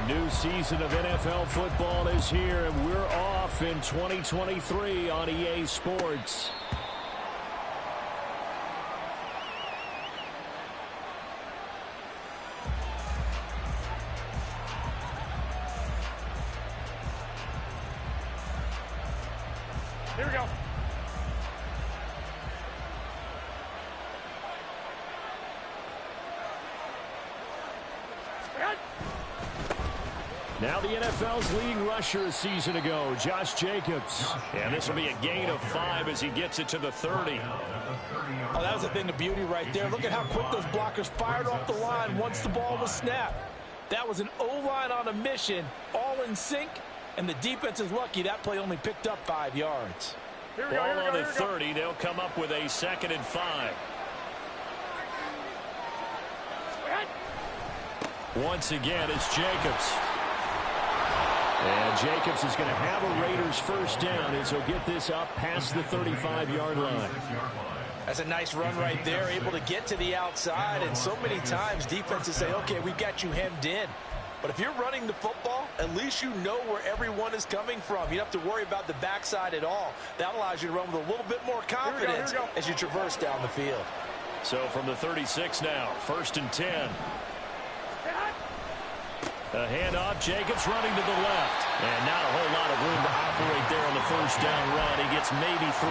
new season of NFL football is here, and we're off in 2023 on EA Sports. Here we go. Now the NFL's leading rusher a season ago, Josh Jacobs. And this will be a gain of 5 as he gets it to the 30. Oh, that was a thing of beauty right there. Look at how quick those blockers fired off the line once the ball was snapped. That was an O-line on a mission, all in sync, and the defense is lucky that play only picked up 5 yards. Ball on the 30, they'll come up with a 2nd and 5. Once again, it's Jacobs. And Jacobs is going to have a Raiders first down as he'll get this up past the 35-yard line. That's a nice run right there, able to get to the outside, and so many times defenses say, okay, we've got you hemmed in. But if you're running the football, at least you know where everyone is coming from. You don't have to worry about the backside at all. That allows you to run with a little bit more confidence as you traverse down the field. So from the 36 now, 1st and 10. A handoff, Jacobs running to the left. And not a whole lot of room to operate there on the first down run. He gets maybe 3.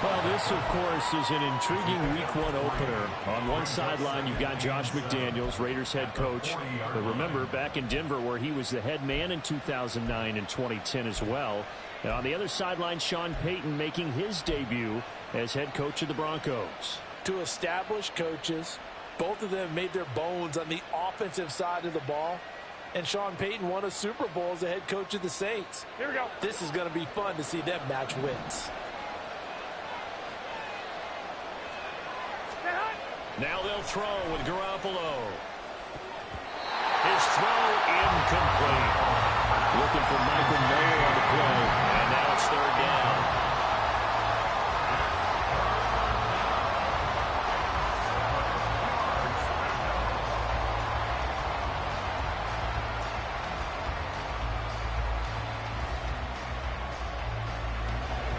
Well, this, of course, is an intriguing Week 1 opener. On one sideline, you've got Josh McDaniels, Raiders head coach. But remember, back in Denver where he was the head man in 2009 and 2010 as well. And on the other sideline, Sean Payton making his debut as head coach of the Broncos. Two established coaches. Both of them made their bones on the offensive side of the ball. And Sean Payton won a Super Bowl as the head coach of the Saints. Here we go. This is going to be fun to see them match wins. Now they'll throw with Garoppolo. His throw incomplete. Looking for Michael Mayer on the play. And now it's 3rd down.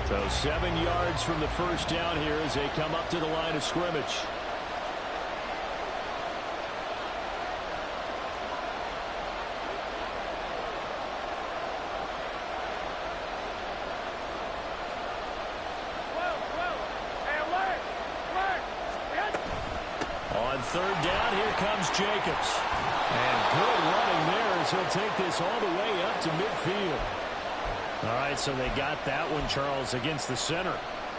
So 7 yards from the first down here as they come up to the line of scrimmage. On 3rd down, here comes Jacobs. And good running there as he'll take this all the way up to midfield. All right, so they got that one, Charles, against the center.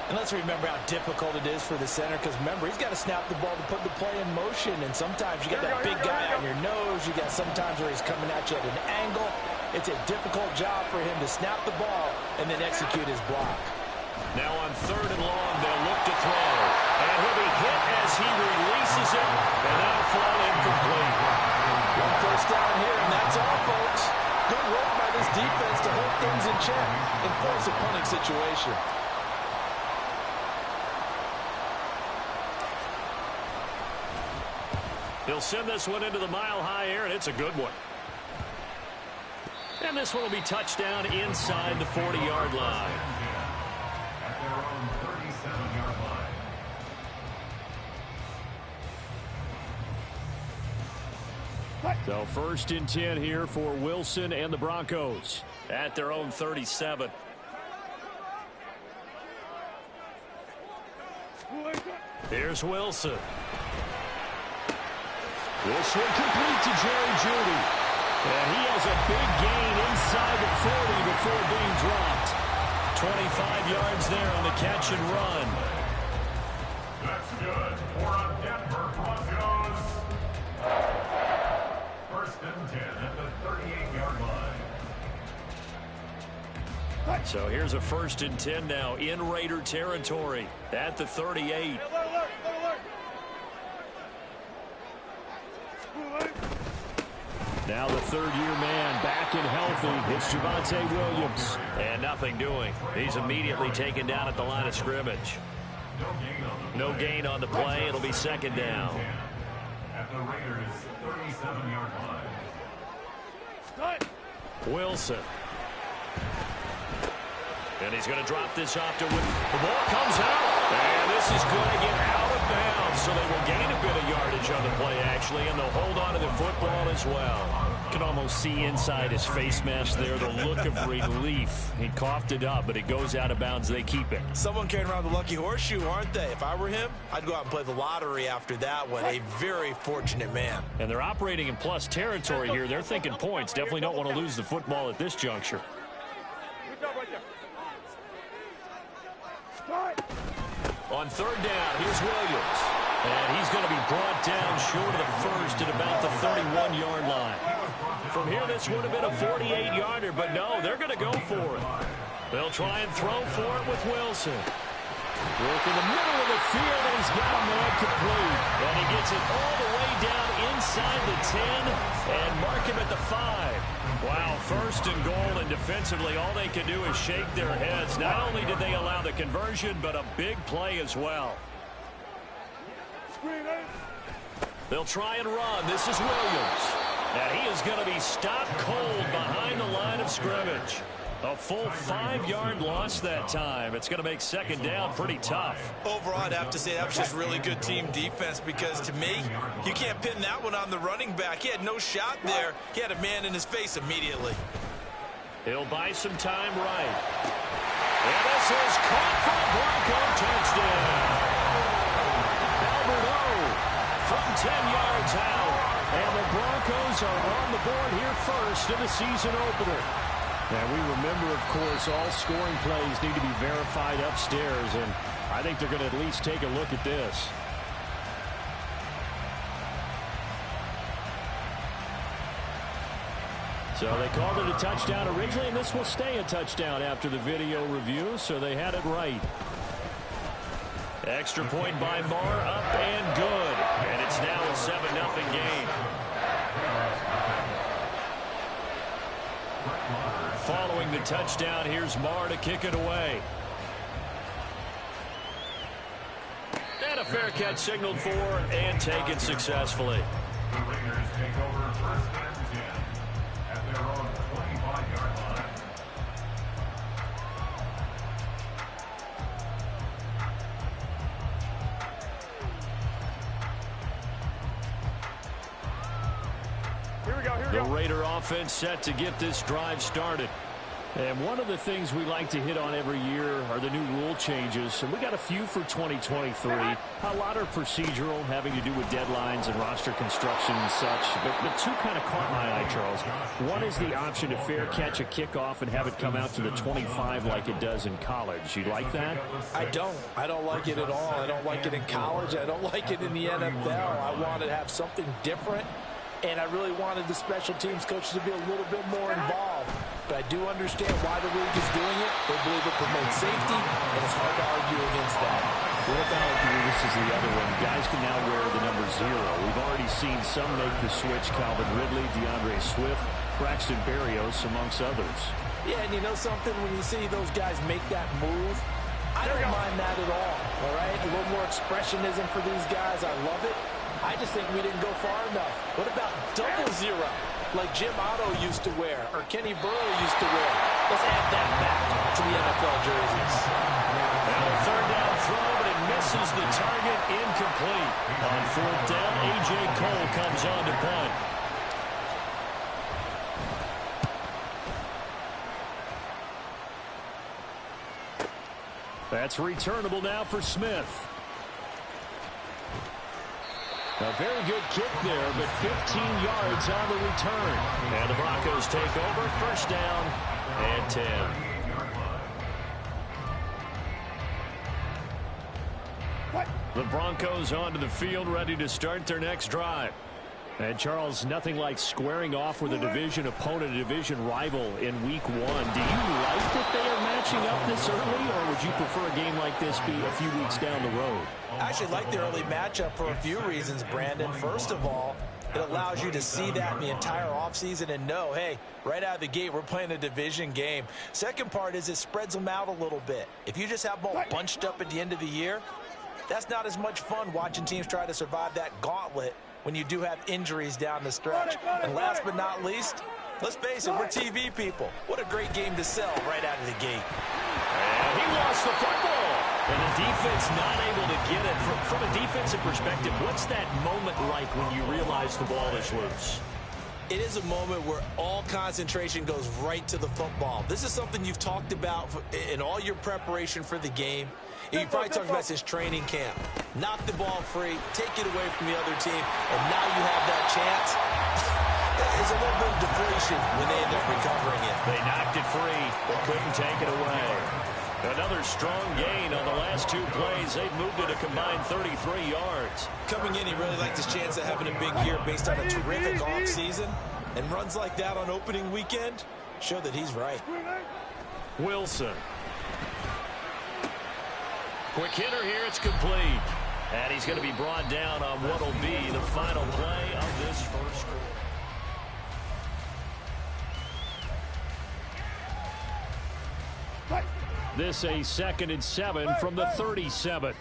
And let's remember how difficult it is for the center, because remember, he's got to snap the ball to put the play in motion, and sometimes you got that big guy on your nose. You got sometimes where he's coming at you at an angle. It's a difficult job for him to snap the ball and then execute his block. Now on 3rd and long, they'll look to throw. And he'll be hit as he releases it, and that'll fall incomplete. One first down here, and that's all, folks. Good work by this defense to hold things in check and force a punting situation. He'll send this one into the mile-high air, and it's a good one. And this one will be touchdown inside the 40-yard line. At their own 37-yard line. So 1st and 10 here for Wilson and the Broncos at their own 37. Here's Wilson. This one complete to Jerry Jeudy. And he has a big gain inside the 40 before being dropped. 25 yards there on the catch and run. That's good for a Denver Broncos. 1st and 10 at the 38-yard line. So here's a 1st and 10 now in Raider territory at the 38. Now the 3rd-year man back and healthy. It's Javonte Williams. And nothing doing. He's immediately taken down at the line of scrimmage. No gain on the play. It'll be 2nd down. At the Raiders' 37-yard line. Wilson. And he's going to drop this off to Wilson. The ball comes out. And this is going to get out of bounds. So they will gain a bit of yardage on the play, actually. And they'll hold on to the football as well. You can almost see inside his face mask there the look of relief. He coughed it up, but it goes out of bounds. They keep it. Someone carrying around the lucky horseshoe, aren't they? If I were him, I'd go out and play the lottery after that one. A very fortunate man. And they're operating in plus territory here. They're thinking points. Definitely don't want to lose the football at this juncture. On third down, here's Williams. And he's going to be brought down short of the first at about the 31-yard line. From here, this would have been a 48-yarder, but no, they're going to go for it. They'll try and throw for it with Wilson. Work in the middle of the field, and he's got him there complete. And he gets it all the way down inside the 10 and mark him at the 5. Wow, first and goal, and defensively, all they can do is shake their heads. Not only did they allow the conversion, but a big play as well. They'll try and run. This is Williams. And he is going to be stopped cold behind the line of scrimmage. A full 5-yard loss that time. It's going to make second down pretty tough. Overall, I'd have to say that was just really good team defense, because to me, you can't pin that one on the running back. He had no shot there. He had a man in his face immediately. He'll buy some time right. And this is caught for a Bronco touchdown. Albert O from 10 yards out. And the Broncos are on the board here first in the season opener. And we remember, of course, all scoring plays need to be verified upstairs, and I think they're going to at least take a look at this. So they called it a touchdown originally, and this will stay a touchdown after the video review, so they had it right. Extra point by Marr, up and good. And it's now a 7-0 game. Following the touchdown, here's Marr to kick it away. And a fair catch signaled for and taken successfully. The Raiders take over first and 10 at their own 25-yard line. The Raider offense set to get this drive started. And one of the things we like to hit on every year are the new rule changes. And we got a few for 2023. A lot are procedural, having to do with deadlines and roster construction and such. But two kind of caught my eye, Charles. One is the option to fair catch a kickoff and have it come out to the 25 like it does in college. You like that? I don't. I don't like it at all. I don't like it in college. I don't like it in the NFL. I want to have something different. And I really wanted the special teams coaches to be a little bit more involved. But I do understand why the league is doing it. They believe it promotes safety, and it's hard to argue against that. What about, this is the other one, guys can now wear the number 0. We've already seen some make the switch, Calvin Ridley, DeAndre Swift, Braxton Berrios, amongst others. Yeah, and you know something? When you see those guys make that move, I don't mind that at all right? A little more expressionism for these guys. I love it. I just think we didn't go far enough. What about double 0, like Jim Otto used to wear, or Kenny Burrow used to wear? Let's add that back to the NFL jerseys. Now a third down throw, but it misses the target, incomplete. On fourth down, A.J. Cole comes on to punt. That's returnable now for Smith. A very good kick there, but 15 yards on the return. And the Broncos take over, first down and 10. The Broncos onto the field, ready to start their next drive. And, Charles, nothing like squaring off with a division opponent, a division rival in week 1. Do you like that they are matching up this early, or would you prefer a game like this be a few weeks down the road? I actually like the early matchup for a few reasons, Brandon. First of all, it allows you to see that in the entire offseason and know, hey, right out of the gate, we're playing a division game. Second part is it spreads them out a little bit. If you just have them all bunched up at the end of the year, that's not as much fun watching teams try to survive that gauntlet when you do have injuries down the stretch. And last but not least, Let's face it, we're TV people. What a great game to sell right out of the gate. And he lost the football. And the defense not able to get it. From a defensive perspective, what's that moment like when you realize the ball is loose? It is a moment where all concentration goes right to the football. This is something you've talked about in all your preparation for the game. You probably talked about this training camp. Knock the ball free, take it away from the other team, and now you have that chance. There's a little bit of deflation when they end up recovering it. They knocked it free, but couldn't take it away. Another strong gain on the last two plays. They've moved it a combined 33 yards. Coming in, he really liked his chance of having a big year based on a terrific offseason. And runs like that on opening weekend show that he's right. Wilson. Quick hitter here, it's complete. And he's going to be brought down on what will be the final play of this first quarter. This a 2nd and 7 from the 37.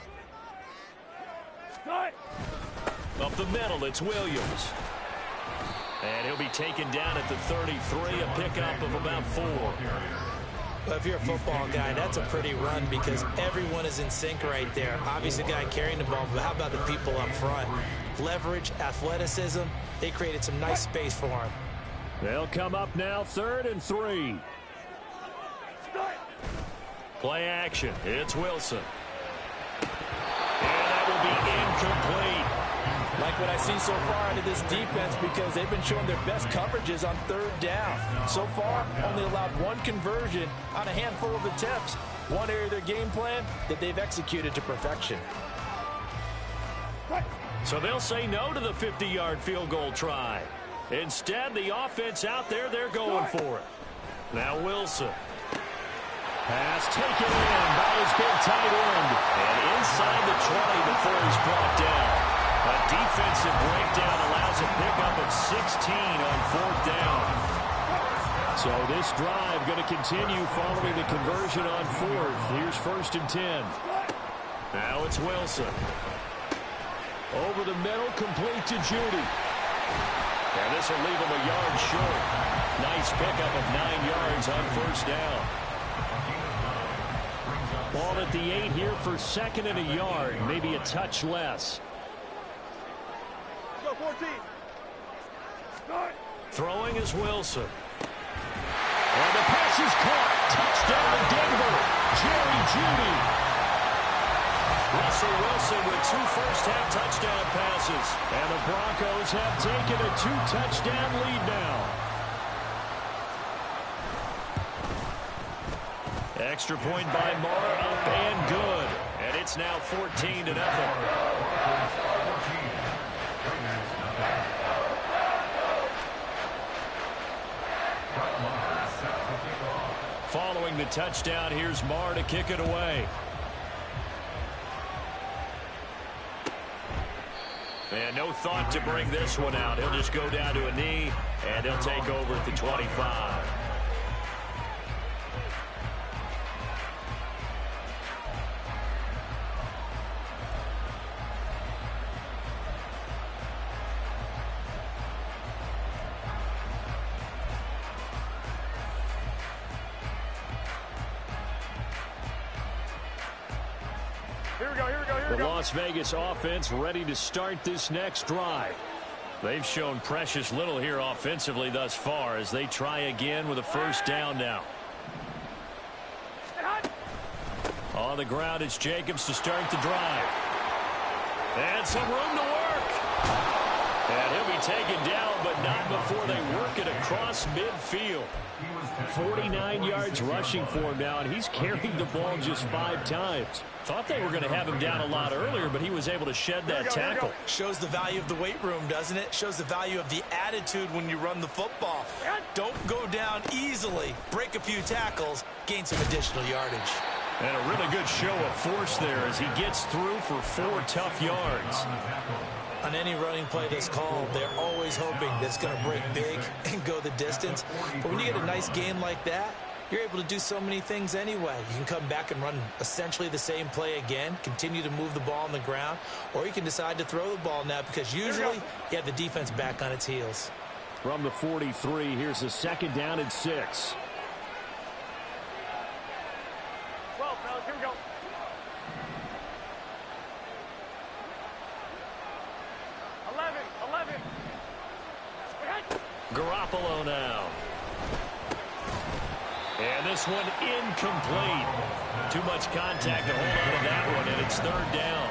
Up the middle, it's Williams. And he'll be taken down at the 33, a pickup of about 4. Well, if you're a football guy, that's a pretty run because everyone is in sync right there. Obviously, the guy carrying the ball, but how about the people up front? Leverage, athleticism, they created some nice space for him. They'll come up now, 3rd and 3. Play action. It's Wilson. And that will be incomplete. Like what I've seen so far out of this defense because they've been showing their best coverages on 3rd down. So far, only allowed 1 conversion on a handful of attempts. One area of their game plan that they've executed to perfection. So they'll say no to the 50-yard field goal try. Instead, the offense out there, they're going for it. Now Wilson. Pass taken in by his big tight end. And inside the 20 before he's brought down. A defensive breakdown allows a pickup of 16 on 4th down. So this drive going to continue following the conversion on 4th. Here's 1st and 10. Now it's Wilson. Over the middle, complete to Judy. And this will leave him a yard short. Nice pickup of 9 yards on 1st down. Ball at the 8 here for 2nd and a yard. Maybe a touch less. Go 14. Throwing is Wilson. And the pass is caught. Touchdown Denver. Jerry Judy. Russell Wilson with 2 first-half touchdown passes. And the Broncos have taken a 2-touchdown lead now. Extra point by Marr, up and good. And it's now 14-0. Following the touchdown, here's Marr to kick it away. And no thought to bring this one out. He'll just go down to a knee, and he'll take over at the 25. The Las Vegas offense ready to start this next drive. They've shown precious little here offensively thus far as they try again with a 1st down now. On the ground, it's Jacobs to start the drive. And some room to work. And he'll be taken down, but not before they work it across midfield. 49 yards rushing for him now, and he's carried the ball just 5 times. Thought they were going to have him down a lot earlier, but he was able to shed that tackle. Shows the value of the weight room, doesn't it? Shows the value of the attitude when you run the football. Don't go down easily. Break a few tackles, gain some additional yardage. And a really good show of force there as he gets through for 4 tough yards. On any running play that's called, they're always hoping that it's going to break big and go the distance. But when you get a nice game like that, you're able to do so many things anyway. You can come back and run essentially the same play again, continue to move the ball on the ground, or you can decide to throw the ball now because usually you have the defense back on its heels. from the 43. Here's a 2nd down and 6. 12, fellas, here we go. 11. Garoppolo now. And this one incomplete. Too much contact to hold on to that one, and it's 3rd down.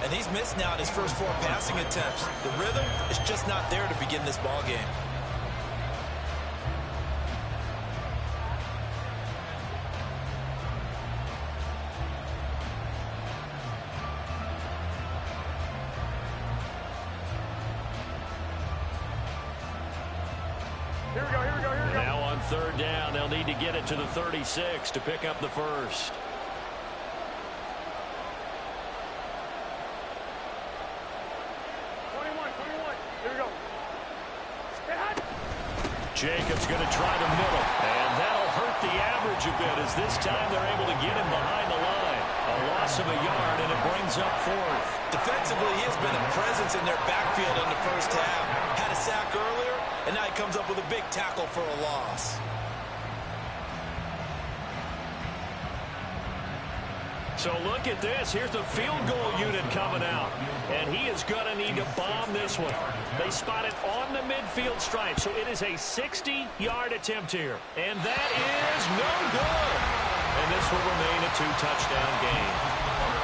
And he's missed now in his first 4 passing attempts. The rhythm is just not there to begin this ball game. Here we go. Now on 3rd down, they'll need to get it to the 36 to pick up the first. 21. Here we go. Jacobs going to try the middle, and that'll hurt the average a bit as this time they're able to get him behind the line. A loss of a yard, and it brings up 4th. Defensively, he has been a presence in their backfield in the first half. Had a sack earlier, and now he comes up with a big tackle for a loss. So look at this. Here's the field goal unit coming out. And he is going to need to bomb this one. They spot it on the midfield stripe. So it is a 60-yard attempt here. And that is no good. And this will remain a 2-touchdown game.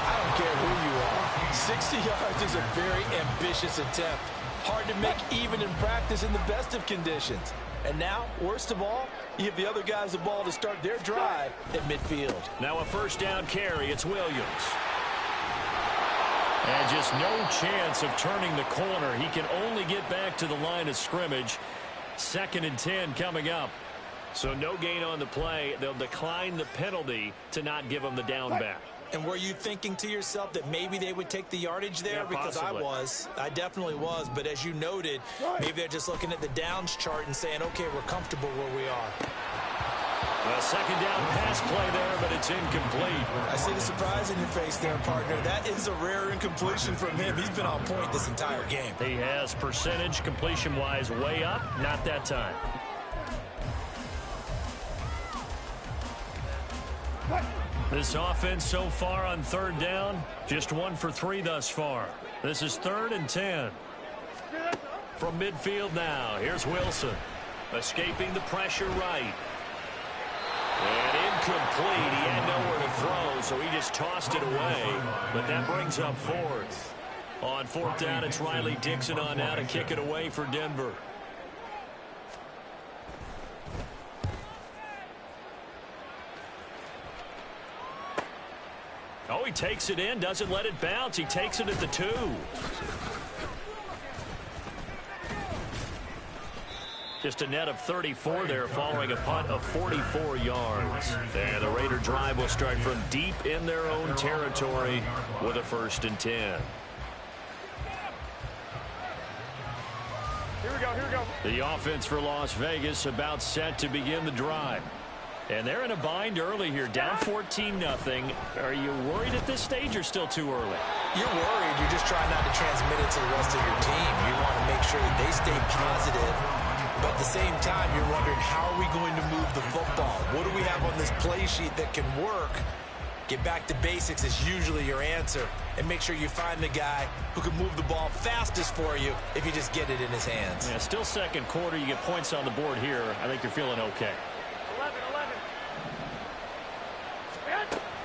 I don't care who you are. 60 yards is a very ambitious attempt. Hard to make even in practice in the best of conditions. And now, worst of all, you give the other guys the ball to start their drive at midfield. Now a 1st down carry. It's Williams. And just no chance of turning the corner. He can only get back to the line of scrimmage. 2nd and 10 coming up. So no gain on the play. They'll decline the penalty to not give him the down back. And were you thinking to yourself that maybe they would take the yardage there? Yeah, because possibly. I definitely was. But as you noted, maybe they're just looking at the downs chart and saying, okay, we're comfortable where we are. A 2nd down pass play there, but it's incomplete. I see the surprise in your face there, partner. That is a rare incompletion from him. He's been on point this entire game. He has percentage completion-wise way up. Not that time. This offense so far on 3rd down, just 1 for 3 thus far. This is 3rd and 10. From midfield now, here's Wilson. Escaping the pressure right. And incomplete. He had nowhere to throw, so he just tossed it away. But that brings up 4th. On 4th down, it's Riley Dixon on now to kick it away for Denver. Oh, he takes it in, doesn't let it bounce. He takes it at the 2. Just a net of 34 there following a punt of 44 yards. And the Raider drive will start from deep in their own territory with a 1st and 10. Here we go. The offense for Las Vegas about set to begin the drive. And they're in a bind early here, down 14-0. Are you worried at this stage or still too early? You're worried. You're just trying not to transmit it to the rest of your team. You want to make sure that they stay positive. But at the same time, you're wondering, how are we going to move the football? What do we have on this play sheet that can work? Get back to basics is usually your answer. And make sure you find the guy who can move the ball fastest for you if you just get it in his hands. Yeah, still 2nd quarter. You get points on the board here. I think you're feeling okay. 11.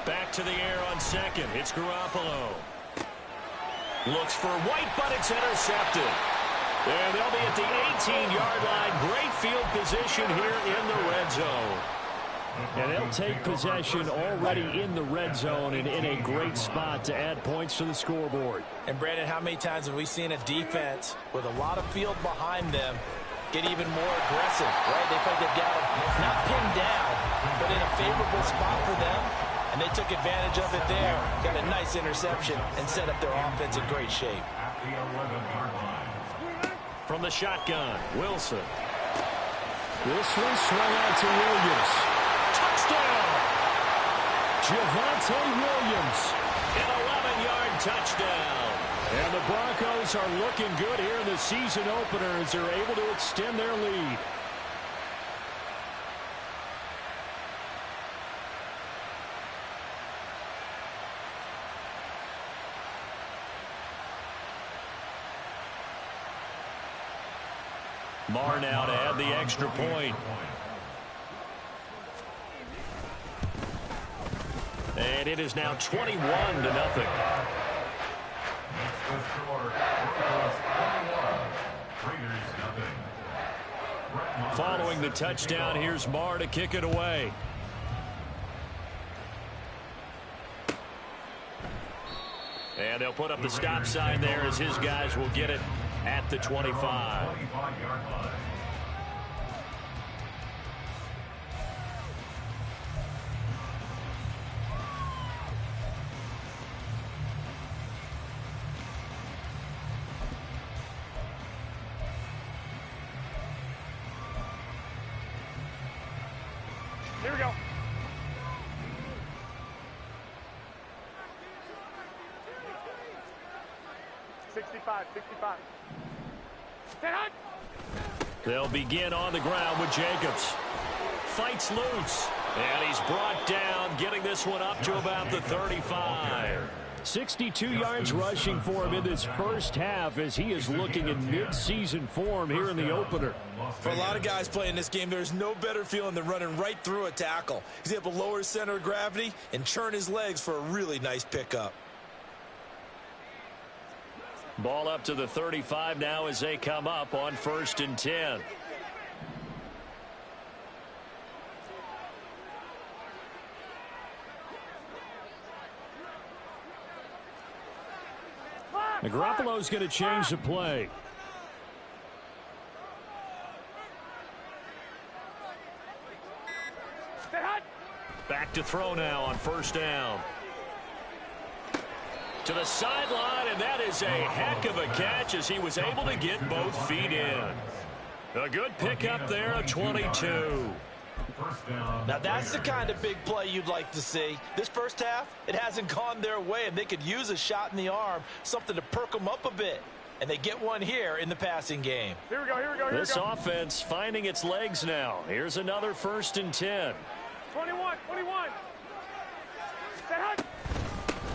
Back to the air on 2nd. It's Garoppolo. Looks for White, but it's intercepted. And they'll be at the 18-yard line. Great field position here in the red zone. And they'll take possession already in the red zone and in a great spot to add points to the scoreboard. And, Brandon, how many times have we seen a defense with a lot of field behind them get even more aggressive, right? They feel like they've got them not pinned down, but in a favorable spot for them. And they took advantage of it there. Got a nice interception and set up their offense in great shape. From the shotgun, Wilson. This one swung out to Williams. Touchdown! Javonte Williams. An 11-yard touchdown. And the Broncos are looking good here in the season opener as they're able to extend their lead. Marr now to add the extra point. And it is now 21-0. Following the touchdown, here's Marr to kick it away. And they'll put up the stop sign there as his guys will get it at the 25. Here we go. $65. Stand on. They'll begin on the ground with Jacobs. Fights loose. And he's brought down, getting this one up to about the 35. 62 yards rushing for him in this first half as he is looking in mid-season form here in the opener. For a lot of guys playing this game, there's no better feeling than running right through a tackle. He's able to lower his center of gravity and churn his legs for a really nice pickup. Ball up to the 35 now as they come up on 1st and 10. Garoppolo's going to change the play. Back to throw now on 1st down. To the sideline, and that is a heck of a catch as he was able to get both feet in. A good pickup there at 22. Now that's the kind of big play you'd like to see. This first half, it hasn't gone their way, and they could use a shot in the arm, something to perk them up a bit. And they get one here in the passing game. Here we go. This offense finding its legs now. Here's another 1st and 10. 21.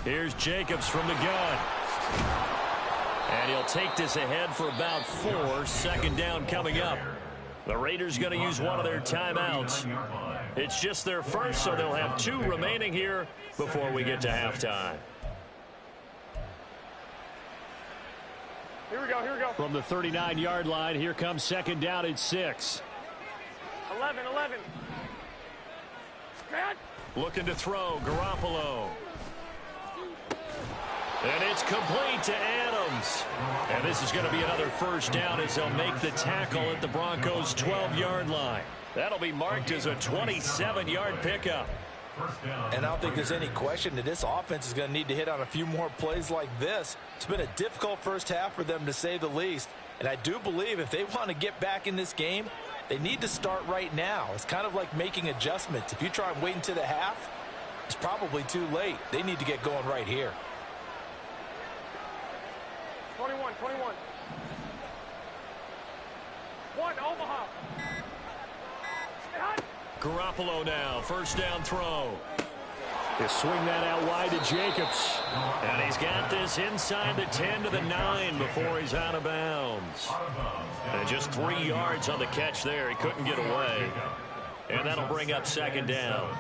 Here's Jacobs from the gun. And he'll take this ahead for about 4. 2nd down coming up. The Raiders going to use one of their timeouts. It's just their first, so they'll have 2 remaining here before we get to halftime. Here we go. From the 39-yard line, here comes 2nd down at 6. 11. Looking to throw, Garoppolo. And it's complete to Adams. And this is going to be another 1st down as they'll make the tackle at the Broncos' 12-yard line. That'll be marked as a 27-yard pickup. And I don't think there's any question that this offense is going to need to hit on a few more plays like this. It's been a difficult first half for them, to say the least. And I do believe if they want to get back in this game, they need to start right now. It's kind of like making adjustments. If you try and wait until the half, it's probably too late. They need to get going right here. 21. 1, Omaha. Garoppolo now, 1st down throw. They swing that out wide to Jacobs. And he's got this inside the 10 to the 9 before he's out of bounds. And just 3 yards on the catch there. He couldn't get away. And that'll bring up 2nd down.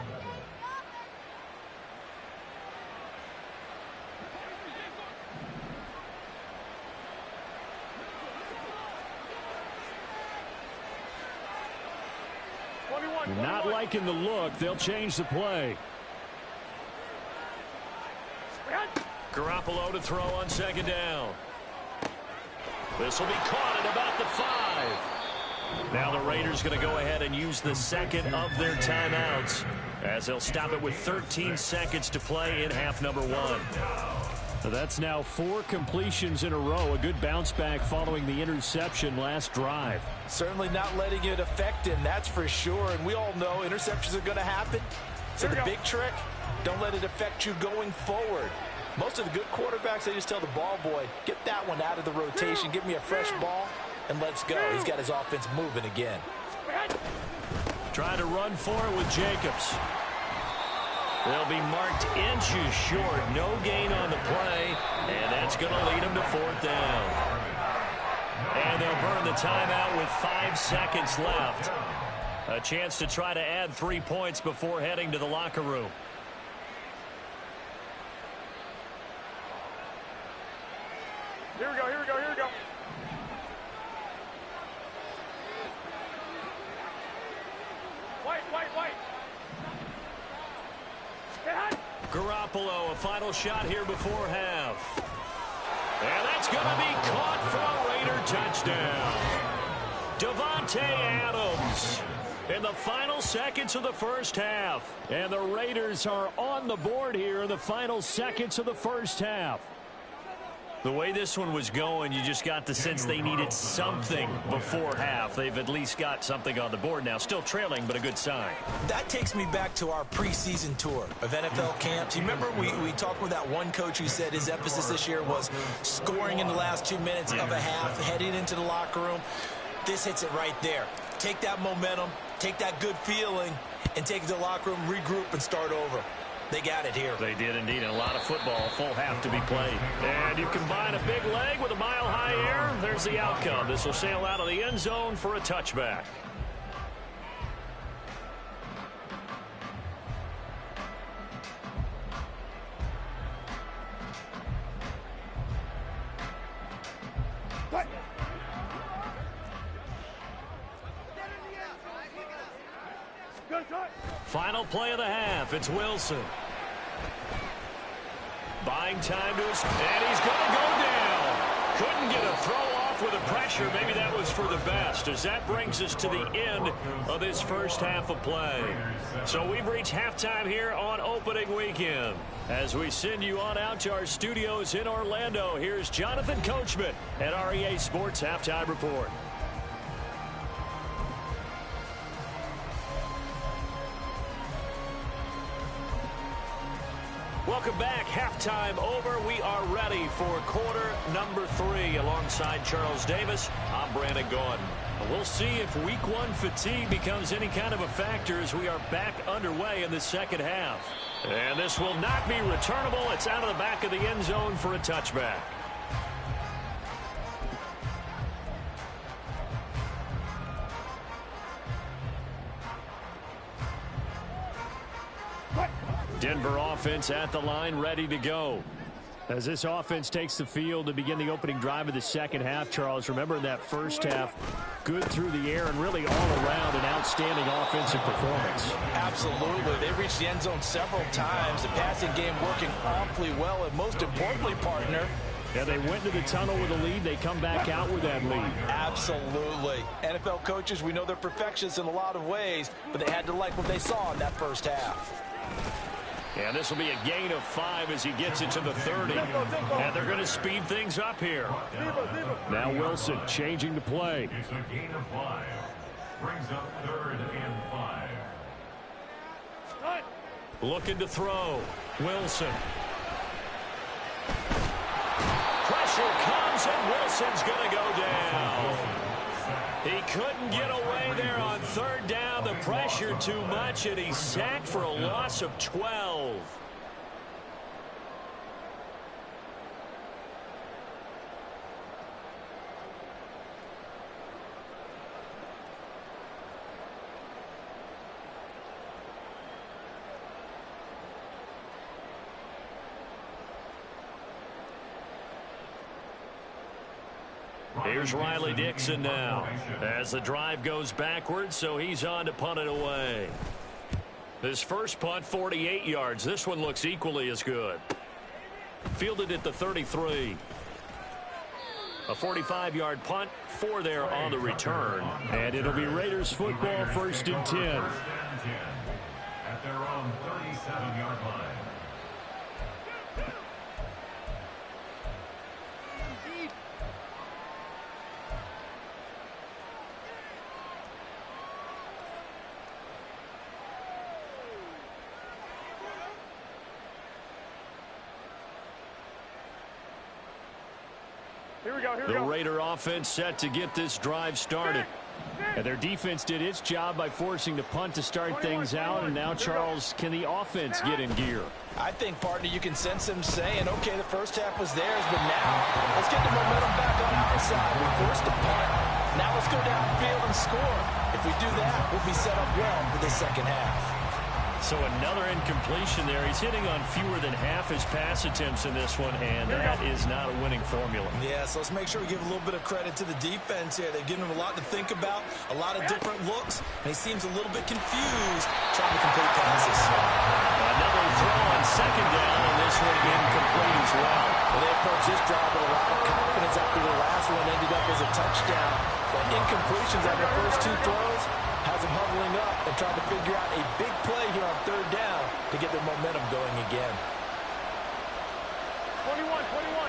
Not liking the look. They'll change the play. Garoppolo to throw on 2nd down. This will be caught at about the 5. Now the Raiders going to go ahead and use the 2nd of their timeouts as they'll stop it with 13 seconds to play in half number 1. So that's now 4 completions in a row. A good bounce back following the interception last drive. Certainly not letting it affect him, that's for sure. And we all know interceptions are going to happen. So the big trick, don't let it affect you going forward. Most of the good quarterbacks, they just tell the ball boy, get that one out of the rotation, give me a fresh ball, and let's go. He's got his offense moving again. Trying to run for it with Jacobs. They'll be marked inches short. No gain on the play, and that's going to lead them to 4th down. And they'll burn the timeout with 5 seconds left. A chance to try to add 3 points before heading to the locker room. Here we go, here we go, here we go. White. Garoppolo, a final shot here before half. And that's going to be caught for a Raider touchdown. Davante Adams in the final seconds of the first half. And the Raiders are on the board here in the final seconds of the first half. The way this one was going, you just got the sense they needed something before half. They've at least got something on the board now. Still trailing, but a good sign. That takes me back to our preseason tour of NFL camps. You remember we talked with that one coach who said his emphasis this year was scoring in the last 2 minutes of a half, heading into the locker room. This hits it right there. Take that momentum, take that good feeling, and take it to the locker room, regroup, and start over. They got it here. They did indeed. And a lot of football, full half to be played. And you combine a big leg with a mile-high air, there's the outcome. This will sail out of the end zone for a touchback. Final play of the half. It's Wilson. Buying time to his, and he's going to go down. Couldn't get a throw off with the pressure. Maybe that was for the best, as that brings us to the end of this first half of play. So we've reached halftime here on opening weekend. As we send you on out to our studios in Orlando, here's Jonathan Coachman at REA Sports Halftime Report. Welcome back. Halftime over. We are ready for quarter number 3. Alongside Charles Davis, I'm Brandon Gordon. We'll see if week 1 fatigue becomes any kind of a factor as we are back underway in the second half. And this will not be returnable. It's out of the back of the end zone for a touchback. Denver offense at the line, ready to go. As this offense takes the field to begin the opening drive of the second half, Charles, remember in that first half, good through the air and really all around an outstanding offensive performance. Absolutely. They reached the end zone several times. The passing game working awfully well, and most importantly, partner, yeah, they went to the tunnel with a lead. They come back out with that lead. Absolutely. NFL coaches, we know they're perfectionists in a lot of ways, but they had to like what they saw in that first half. And this will be a gain of 5 as he gets it to the 30. And they're going to speed things up here. Now Wilson changing the play. It's a gain of 5. Brings up 3rd and 5. Looking to throw. Wilson. Pressure comes and Wilson's going to go down. He couldn't get away there on 3rd down. The pressure too much, and he's sacked for a loss of 12. Here's Riley Dixon now as the drive goes backwards, so he's on to punt it away. His first punt, 48 yards. This one looks equally as good. Fielded at the 33. A 45-yard punt, 4 there on the return. And it'll be Raiders football, 1st and 10. At their own 37-yard line. Here we go, here we The go. Raider offense set to get this drive started. And their defense did its job by forcing the punt to start things out. And now, Charles, can the offense get in gear? I think, partner, you can sense them saying, okay, the first half was theirs, but now let's get the momentum back on our side. We forced a punt. Now let's go downfield and score. If we do that, we'll be set up well for the second half. So another incompletion there. He's hitting on fewer than half his pass attempts in this one, and that is not a winning formula. Yeah, so let's make sure we give a little bit of credit to the defense here. They've given him a lot to think about, a lot of different looks, and he seems a little bit confused trying to complete passes. Another throw on second down, and this one incomplete as well. Well, they approached this drive with a lot of confidence after the last one ended up as a touchdown. But incompletions on their first two throws has them huddling up and trying to figure out a big play here on third down to get their momentum going again. 21, 21.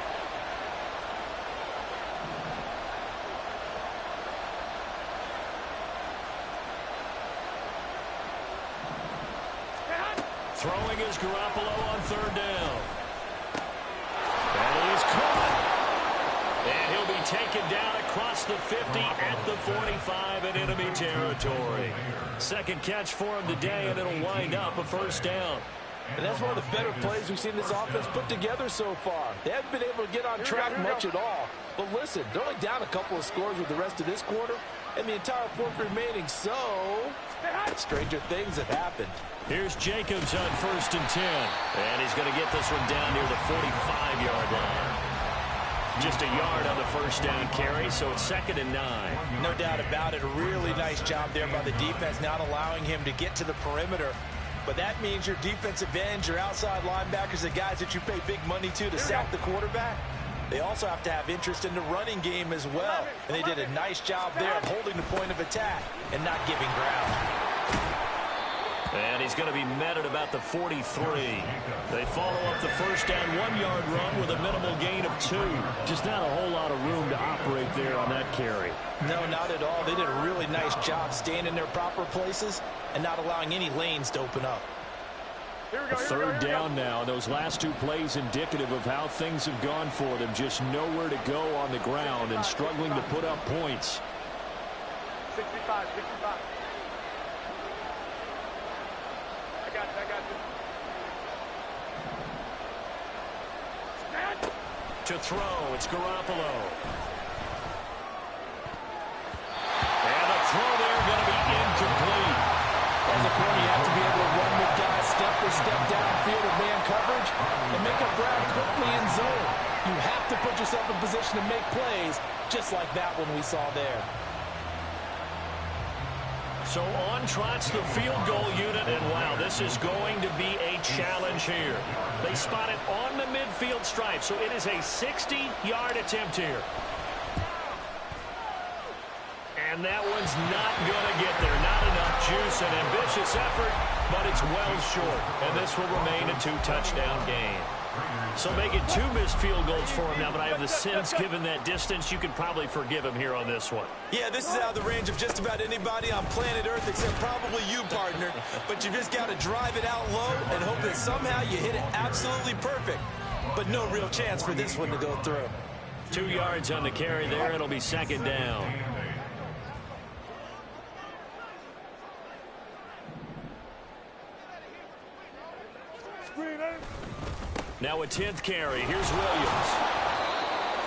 Throwing is Garoppolo on third down. That is caught. And he'll be taken down across the 50 at the 45 in enemy territory. Second catch for him today, and it'll wind up a first down. And that's one of the better plays we've seen this offense put together so far. They haven't been able to get on track much at all. But listen, they're only down a couple of scores with the rest of this quarter and the entire fourth remaining. So, stranger things have happened. Here's Jacobs on 1st and 10. And he's going to get this one down near the 45-yard line. Just a yard on the first down carry, so it's 2nd and 9. No doubt about it. A really nice job there by the defense, not allowing him to get to the perimeter. But that means your defensive ends, your outside linebackers, the guys that you pay big money to sack the quarterback, they also have to have interest in the running game as well. And they did a nice job there of holding the point of attack and not giving ground. And he's going to be met at about the 43. They follow up the first down 1-yard run with a minimal gain of 2. Just not a whole lot of room to operate there on that carry. No, not at all. They did a really nice job staying in their proper places and not allowing any lanes to open up. Third down now. Those last two plays indicative of how things have gone for them. Just nowhere to go on the ground and struggling to put up points. 65, 65. I got you. To throw, it's Garoppolo. And the throw there going to be incomplete. As a corner, you have to be able to run with guys step for step downfield with man coverage and make up ground quickly in zone. You have to put yourself in position to make plays, just like that one we saw there. So on trots the field goal unit, and wow, this is going to be a challenge here. They spot it on the midfield stripe, so it is a 60-yard attempt here. And that one's not going to get there. Not enough juice. An ambitious effort, but it's well short. And this will remain a 2-touchdown game. So making 2 missed field goals for him now, but I have the sense, given that distance, you could probably forgive him here on this one. Yeah, this is out of the range of just about anybody on planet Earth except probably you, partner. But you just got to drive it out low and hope that somehow you hit it absolutely perfect. But no real chance for this one to go through. 2 yards on the carry there. It'll be 2nd down. Now a 10th carry. Here's Williams.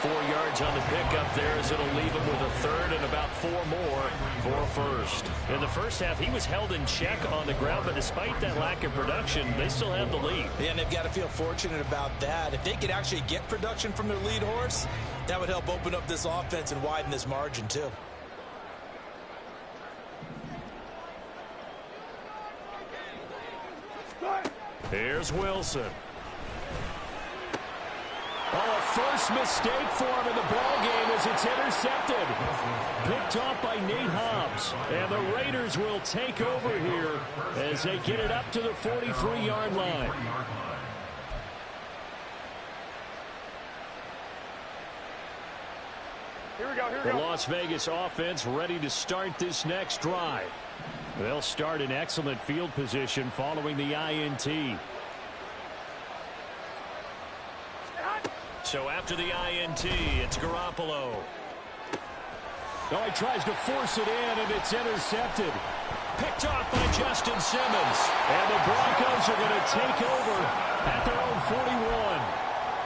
4 yards on the pickup there as it'll leave him with a third and about 4 more for first. In the first half, he was held in check on the ground, but despite that lack of production, they still have the lead. Yeah, and they've got to feel fortunate about that. If they could actually get production from their lead horse, that would help open up this offense and widen this margin too. Here's Wilson. Oh, a first mistake for him in the ball game as it's intercepted. Picked off by Nate Hobbs. And the Raiders will take over here as they get it up to the 43-yard line. Here we go. The Las Vegas offense ready to start this next drive. They'll start in excellent field position following the INT. So after the INT, it's Garoppolo. Oh, he tries to force it in, and it's intercepted. Picked off by Justin Simmons. And the Broncos are going to take over at their own 41.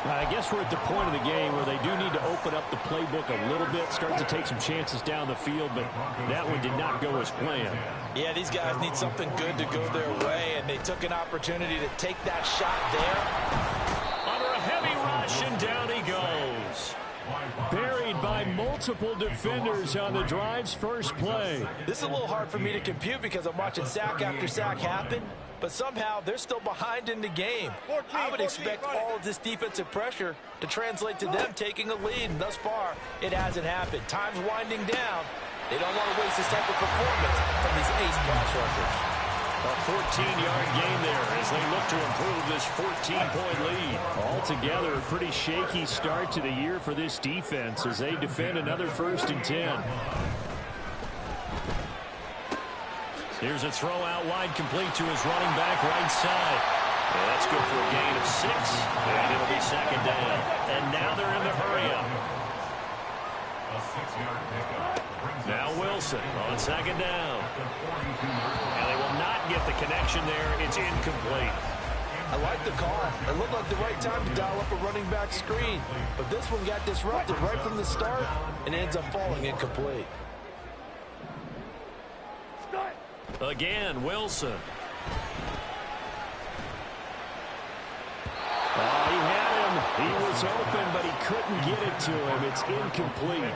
I guess we're at the point of the game where they do need to open up the playbook a little bit, start to take some chances down the field, but that one did not go as planned. Yeah, these guys need something good to go their way, and they took an opportunity to take that shot there. Under a heavy rush, and down he goes. Buried by multiple defenders on the drive's first play. This is a little hard for me to compute because I'm watching sack after sack happen, but somehow they're still behind in the game. I would expect all of this defensive pressure to translate to them taking a lead, and thus far, it hasn't happened. Time's winding down. They don't want to waste this type of performance from these ace pass rushers. A 14-yard gain there as they look to improve this 14-point lead. Altogether, a pretty shaky start to the year for this defense as they defend another 1st and 10. Here's a throw out wide, complete to his running back right side. Yeah, that's good for a gain of 6, and it'll be 2nd down. And now they're in the hurry-up. A 6-yard pickup. Now Wilson on 2nd down. And they will not get the connection there. It's incomplete. I like the call. It looked like the right time to dial up a running back screen. But this one got disrupted right from the start and ends up falling incomplete. Again, Wilson. He had him. He was open, but he couldn't get it to him. It's incomplete.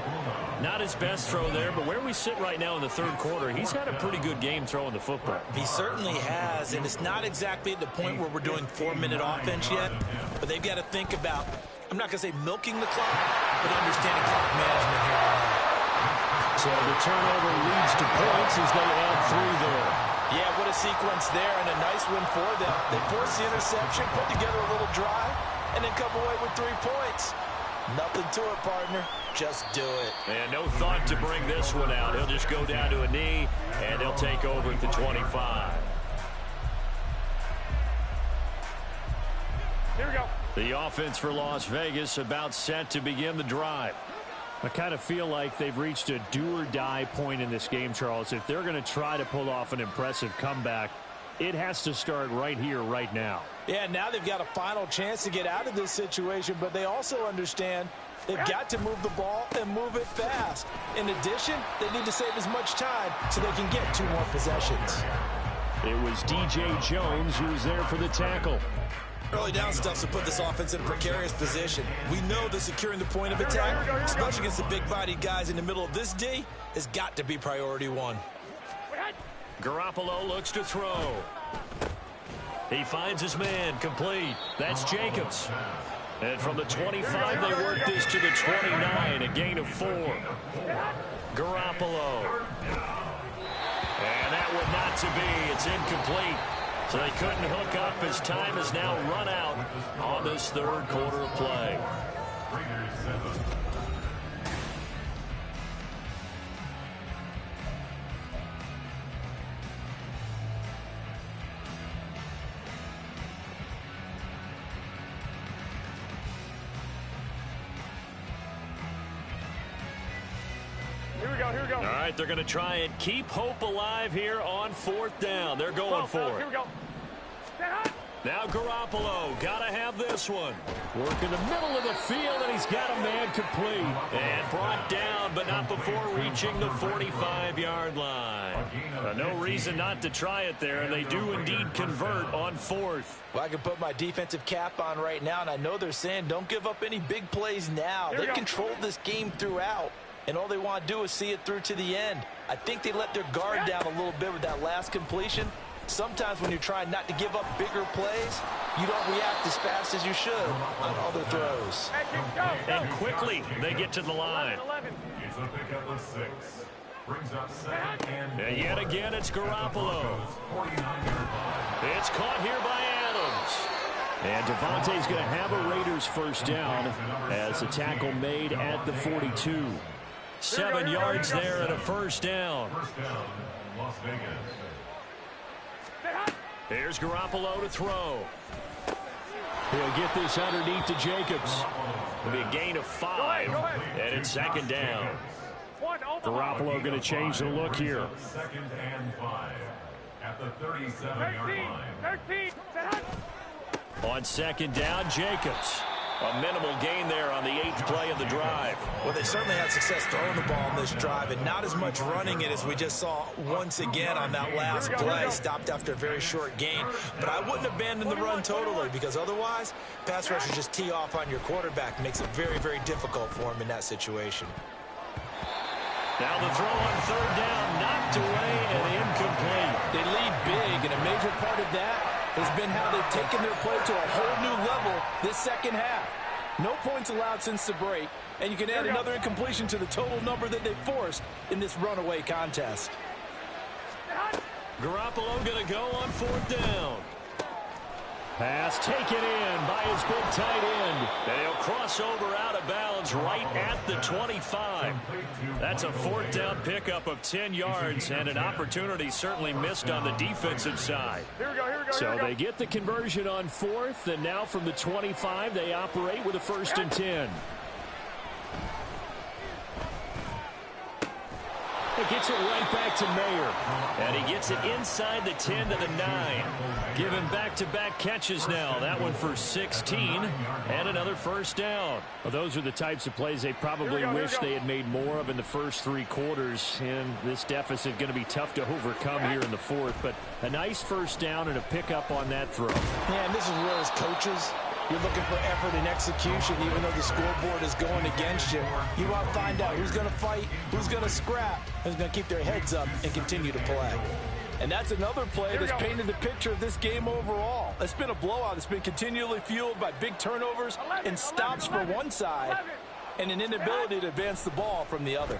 Not his best throw there, but where we sit right now in the 3rd quarter, he's had a pretty good game throwing the football. He certainly has, and it's not exactly at the point where we're doing 4-minute offense yet, but they've got to think about, I'm not going to say milking the clock, but understanding clock management here. So the turnover leads to points as they add 3 there. Yeah, what a sequence there, and a nice win for them. They force the interception, put together a little drive, and then come away with 3 points. Nothing to it, partner. Just do it. And no thought to bring this one out. He'll just go down to a knee, and he'll take over at the 25. Here we go. The offense for Las Vegas about set to begin the drive. I kind of feel like they've reached a do-or-die point in this game, Charles. If they're going to try to pull off an impressive comeback, it has to start right here, right now. Yeah, now they've got a final chance to get out of this situation, but they also understand they've got to move the ball and move it fast. In addition, they need to save as much time so they can get 2 more possessions. It was DJ Jones who was there for the tackle. Early down stuff to put this offense in a precarious position. We know that securing the point of attack, especially against the big-bodied guys in the middle of this D, has got to be priority 1. Garoppolo looks to throw. He finds his man, complete. That's Jacobs. And from the 25, they work this to the 29, a gain of 4. Garoppolo. And that would not to be. It's incomplete. So they couldn't hook up as time has now run out on this 3rd quarter of play. Here we go, here we go. All right, they're going to try and keep hope alive here on 4th down. They're going for it. Here we go. Now Garoppolo, got to have this one. Work in the middle of the field, and he's got a man complete. And brought down, but not before reaching the 45-yard line. No reason not to try it there, and they do indeed convert on 4th. Well, I can put my defensive cap on right now, and I know they're saying don't give up any big plays now. They controlled this game throughout, and all they want to do is see it through to the end. I think they let their guard down a little bit with that last completion. Sometimes when you're trying not to give up bigger plays, you don't react as fast as you should on other throws. And quickly, they get to the line. It's a pickup of 6. Brings up 2nd and yet again, it's Garoppolo. It's caught here by Adams. And Devontae's going to have a Raiders 1st down as a tackle made at the 42. 7 yards there and a 1st down. 1st down, Las Vegas. Here's Garoppolo to throw. He'll get this underneath to Jacobs. It'll be a gain of 5, and it's second down. Garoppolo going to change the look here. Second and 5 at the 37-yard line. On second down, Jacobs. A minimal gain there on the 8th play of the drive. Well, they certainly had success throwing the ball in this drive, and not as much running it as we just saw once again on that last play. Stopped after a very short gain. But I wouldn't abandon the run totally, because otherwise, pass rushers just tee off on your quarterback. Makes it very, very difficult for him in that situation. Now the throw on third down, knocked away and incomplete. They lead big, and a major part of that has been how they've taken their play to a whole new level this second half. No points allowed since the break, and you can add another incompletion to the total number that they forced in this runaway contest. Garoppolo going to go on fourth down. Pass taken in by his big tight end. And he'll cross over out of bounds right at the 25. That's a fourth down pickup of 10 yards and an opportunity certainly missed on the defensive side. So they get the conversion on fourth, and now from the 25 they operate with a 1st and 10. It gets it right back to Mayer. And he gets it inside the 10 to the 9. Given back-to-back catches now. That one for 16 and another first down. Well, those are the types of plays they probably wish they had made more of in the first 3 quarters. And this deficit going to be tough to overcome here in the fourth. But a nice first down and a pickup on that throw. Yeah, and this is where as coaches, you're looking for effort and execution, even though the scoreboard is going against you. You want to find out who's going to fight, who's going to scrap, who's going to keep their heads up and continue to play. And that's another play that's painted the picture of this game overall. It's been a blowout. It's been continually fueled by big turnovers and stops for one side and an inability to advance the ball from the other.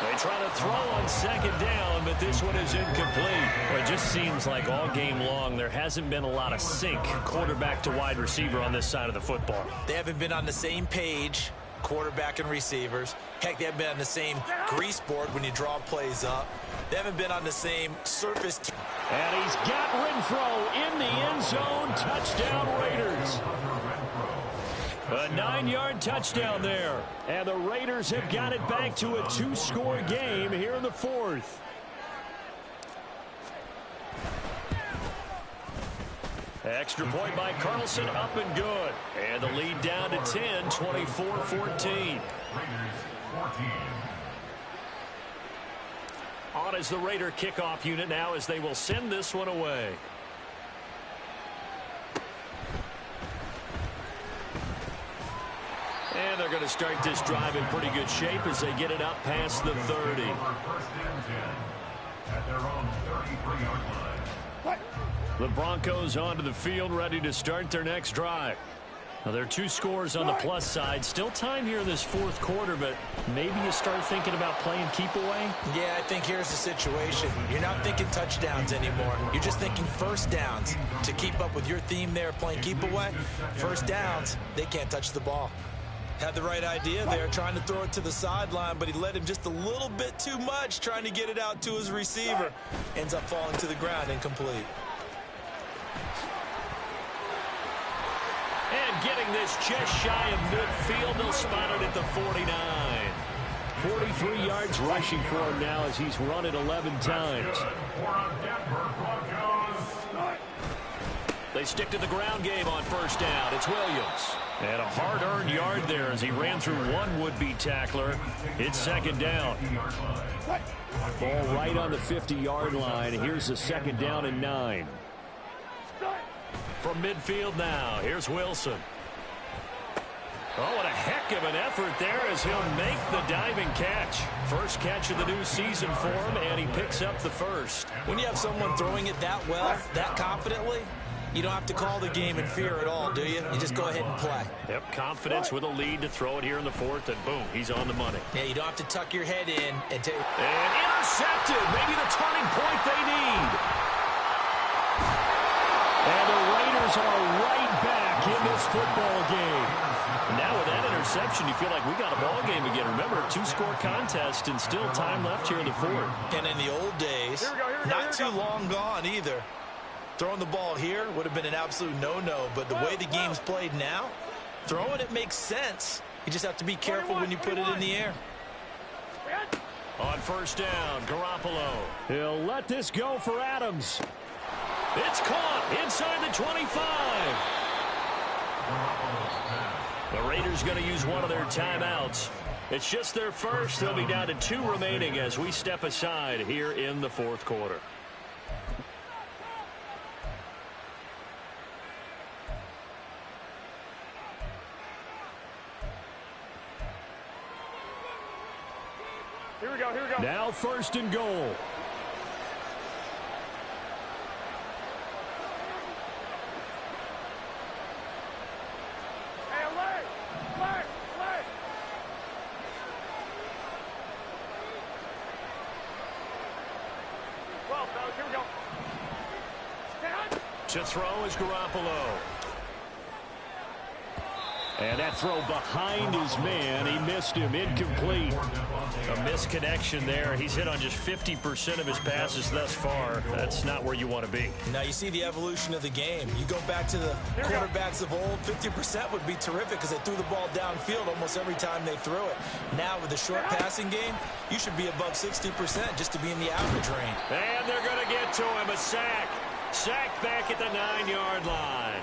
They try to throw on second down, but this one is incomplete. Well, it just seems like all game long there hasn't been a lot of sync quarterback to wide receiver on this side of the football. They haven't been on the same page, quarterback and receivers. Heck, they haven't been on the same grease board when you draw plays up. They haven't been on the same surface. And he's got Renfro in the end zone. Touchdown, Raiders. A 9-yard touchdown there. And the Raiders have got it back to a 2-score game here in the fourth. Extra point by Carlson, up and good. And the lead down to 10, 24-14. On as the Raider kickoff unit now as they will send this one away. And they're going to start this drive in pretty good shape as they get it up past the 30. The Broncos onto the field, ready to start their next drive. Now, there are 2 scores on the plus side. Still time here in this fourth quarter, but maybe you start thinking about playing keep away? Yeah, I think here's the situation. You're not thinking touchdowns anymore. You're just thinking first downs. To keep up with your theme there, playing keep away, first downs, they can't touch the ball. Had the right idea there, trying to throw it to the sideline, but he led him just a little bit too much, trying to get it out to his receiver. Ends up falling to the ground, incomplete. And getting this just shy of midfield, they'll spot it at the 49. 43 yards rushing for him now as he's run it 11 times. They stick to the ground game on first down. It's Williams. And a hard-earned yard there as he ran through one would-be tackler. It's second down. Ball right on the 50-yard line. Here's the second down and 9. From midfield now, here's Wilson. Oh, what a heck of an effort there as he'll make the diving catch. First catch of the new season for him, and he picks up the first. When you have someone throwing it that well, that confidently, you don't have to call the game in fear at all, do you? You just go ahead and play. Yep, confidence with a lead to throw it here in the fourth, and boom, he's on the money. Yeah, you don't have to tuck your head in and take. And intercepted, maybe the turning point they need. And the Raiders are right back in this football game. Now with that interception, you feel like we got a ball game again. Remember, 2-score contest and still time left here in the fourth. And in the old days, not too long gone either, Throwing the ball here would have been an absolute no-no, but the way the game's played now, throwing it makes sense. You just have to be careful when you put it in the air. On first down, Garoppolo. He'll let this go for Adams. It's caught inside the 25. The Raiders going to use one of their timeouts. It's just their first. They'll be down to 2 remaining as we step aside here in the fourth quarter. Here we go, here we go. Now first and goal. To throw is Garoppolo. And that throw behind his man. He missed him. Incomplete. A misconnection there. He's hit on just 50% of his passes thus far. That's not where you want to be. Now you see the evolution of the game. You go back to the quarterbacks of old, 50% would be terrific because they threw the ball downfield almost every time they threw it. Now with the short passing game, you should be above 60% just to be in the average range. And they're going to get to him. A sack. Sacked back at the 9-yard line.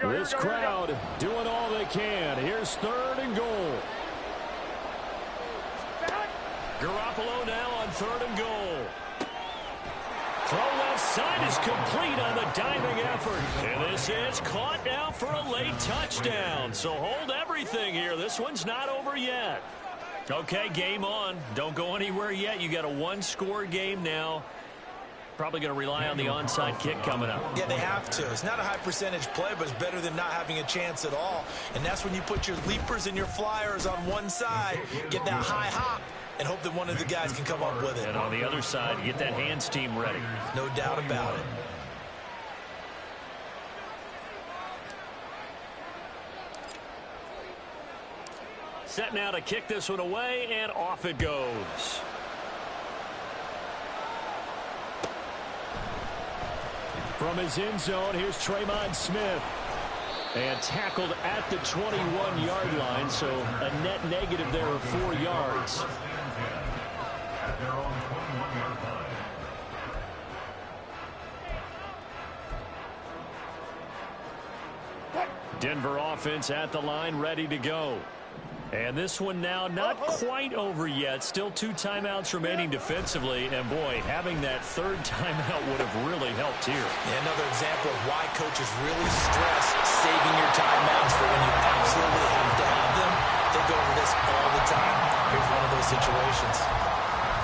This crowd doing all they can. Here's third and goal. Garoppolo now on third and goal. Throw left side is complete on the diving effort. And this is caught now for a late touchdown. So hold everything here. This one's not over yet. Okay, game on. Don't go anywhere yet. You got a 1-score game now. Probably going to rely on the onside kick coming up. Yeah, they have to. It's not a high percentage play, but it's better than not having a chance at all. And that's when you put your leapers and your flyers on one side, get that high hop, and hope that one of the guys can come up with it. And on the other side, you get that hands team ready. No doubt about it. Set now to kick this one away, and off it goes. From his end zone, here's Tremont Smith. And tackled at the 21-yard line, so a net negative there of 4 yards. At their own 21-yard line. Denver offense at the line, ready to go. And this one now not quite over yet. Still 2 timeouts remaining defensively. And, boy, having that third timeout would have really helped here. Yeah, another example of why coaches really stress saving your timeouts for when you absolutely have to have them. They go over this all the time. Here's one of those situations.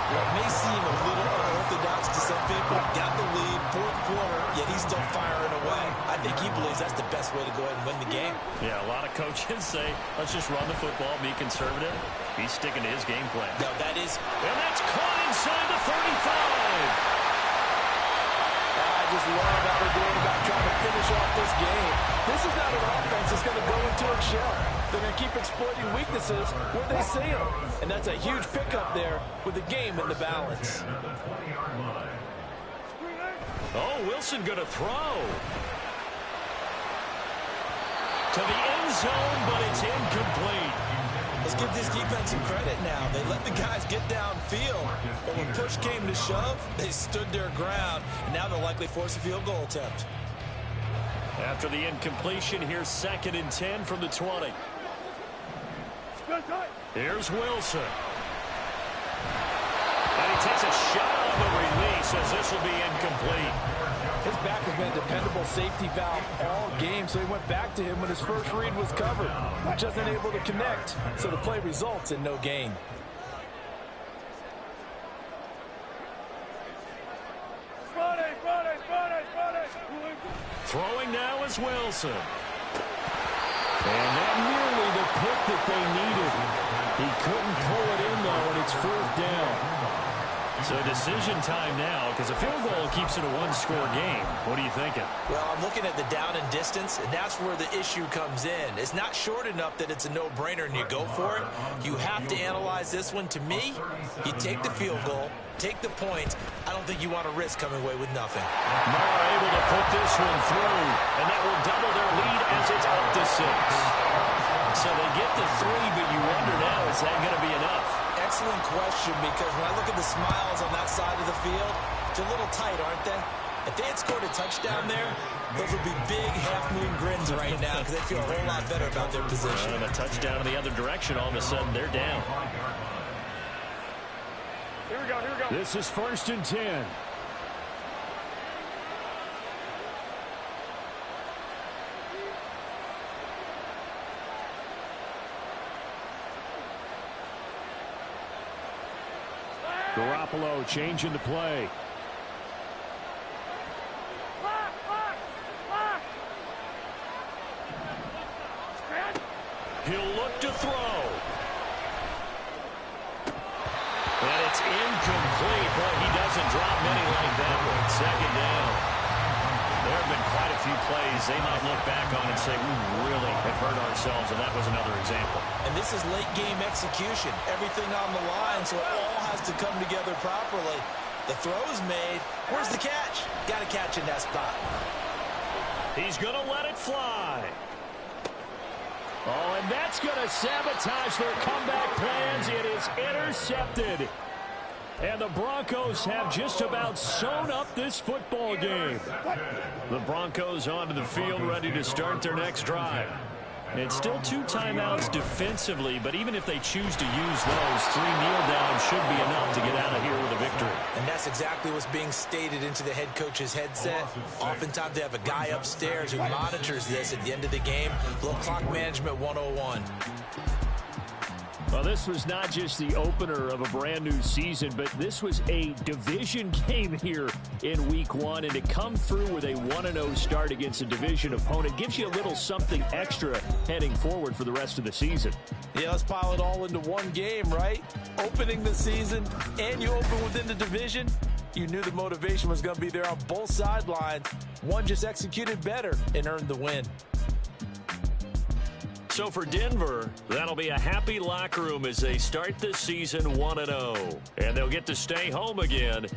What may seem a little unorthodox to some people, got the lead, fourth quarter, yet he's still firing away. I think he believes that's the best way to go ahead and win the game. Yeah, a lot of coaches say, let's just run the football, be conservative. He's sticking to his game plan. No, that is... And that's caught inside the 35. I just love how they're going about trying to finish off this game. This is not an offense that's going to go into a shell. They're going to keep exploiting weaknesses where they see them. And that's a huge pickup there with the game in the balance. Oh, Wilson going to throw. To the end zone, but it's incomplete. Let's give this defense some credit now. They let the guys get downfield, but when push came to shove, they stood their ground, and now they'll likely force a field goal attempt. After the incompletion, here's 2nd and 10 from the 20. Here's Wilson. And he takes a shot on the release as this will be incomplete. His back has been a dependable safety valve all game, so he went back to him when his first read was covered. Just unable to connect, so the play results in no gain. Throwing now is Wilson. And that nearly the pick that they needed. He couldn't pull it in, though, and it's 4th down. So decision time now, because a field goal keeps it a one-score game. What are you thinking? Well, I'm looking at the down and distance, and that's where the issue comes in. It's not short enough that it's a no-brainer and you go for it. You have to analyze this one. To me, you take the field goal, take the points. I don't think you want to risk coming away with nothing. Mara able to put this one through, and that will double their lead as it's up to 6. So they get the 3, but you wonder now, is that going to be enough? Excellent question, because when I look at the smiles on that side of the field, they're a little tight, aren't they? If they had scored a touchdown there, those would be big half-moon grins right now because they feel a whole lot better about their position. And a touchdown in the other direction, all of a sudden they're down. Here we go, here we go. This is 1st and 10. Garoppolo changing the play. He'll look to throw. And it's incomplete. Boy, he doesn't drop many like that one. 2nd down. There have been quite a few plays they might look back on and say, we really have hurt ourselves, and that was another example. And this is late-game execution. Everything on the line, so it all has to come together properly. The throw's made. Where's the catch? Got to catch in that spot. He's going to let it fly. Oh, and that's going to sabotage their comeback plans. It is intercepted. And the Broncos have just about sewn up this football game. The Broncos onto the field, ready to start their next drive. It's still 2 timeouts defensively, but even if they choose to use those, 3 kneel downs should be enough to get out of here with a victory. And that's exactly what's being stated into the head coach's headset. Oftentimes they have a guy upstairs who monitors this at the end of the game. Little clock management 101. Well, this was not just the opener of a brand new season, but this was a division game here in week 1. And to come through with a 1-0 start against a division opponent gives you a little something extra heading forward for the rest of the season. Yeah, let's pile it all into one game, right? Opening the season, and you open within the division. You knew the motivation was going to be there on both sidelines. One just executed better and earned the win. So for Denver, that'll be a happy locker room as they start the season 1-0. And they'll get to stay home again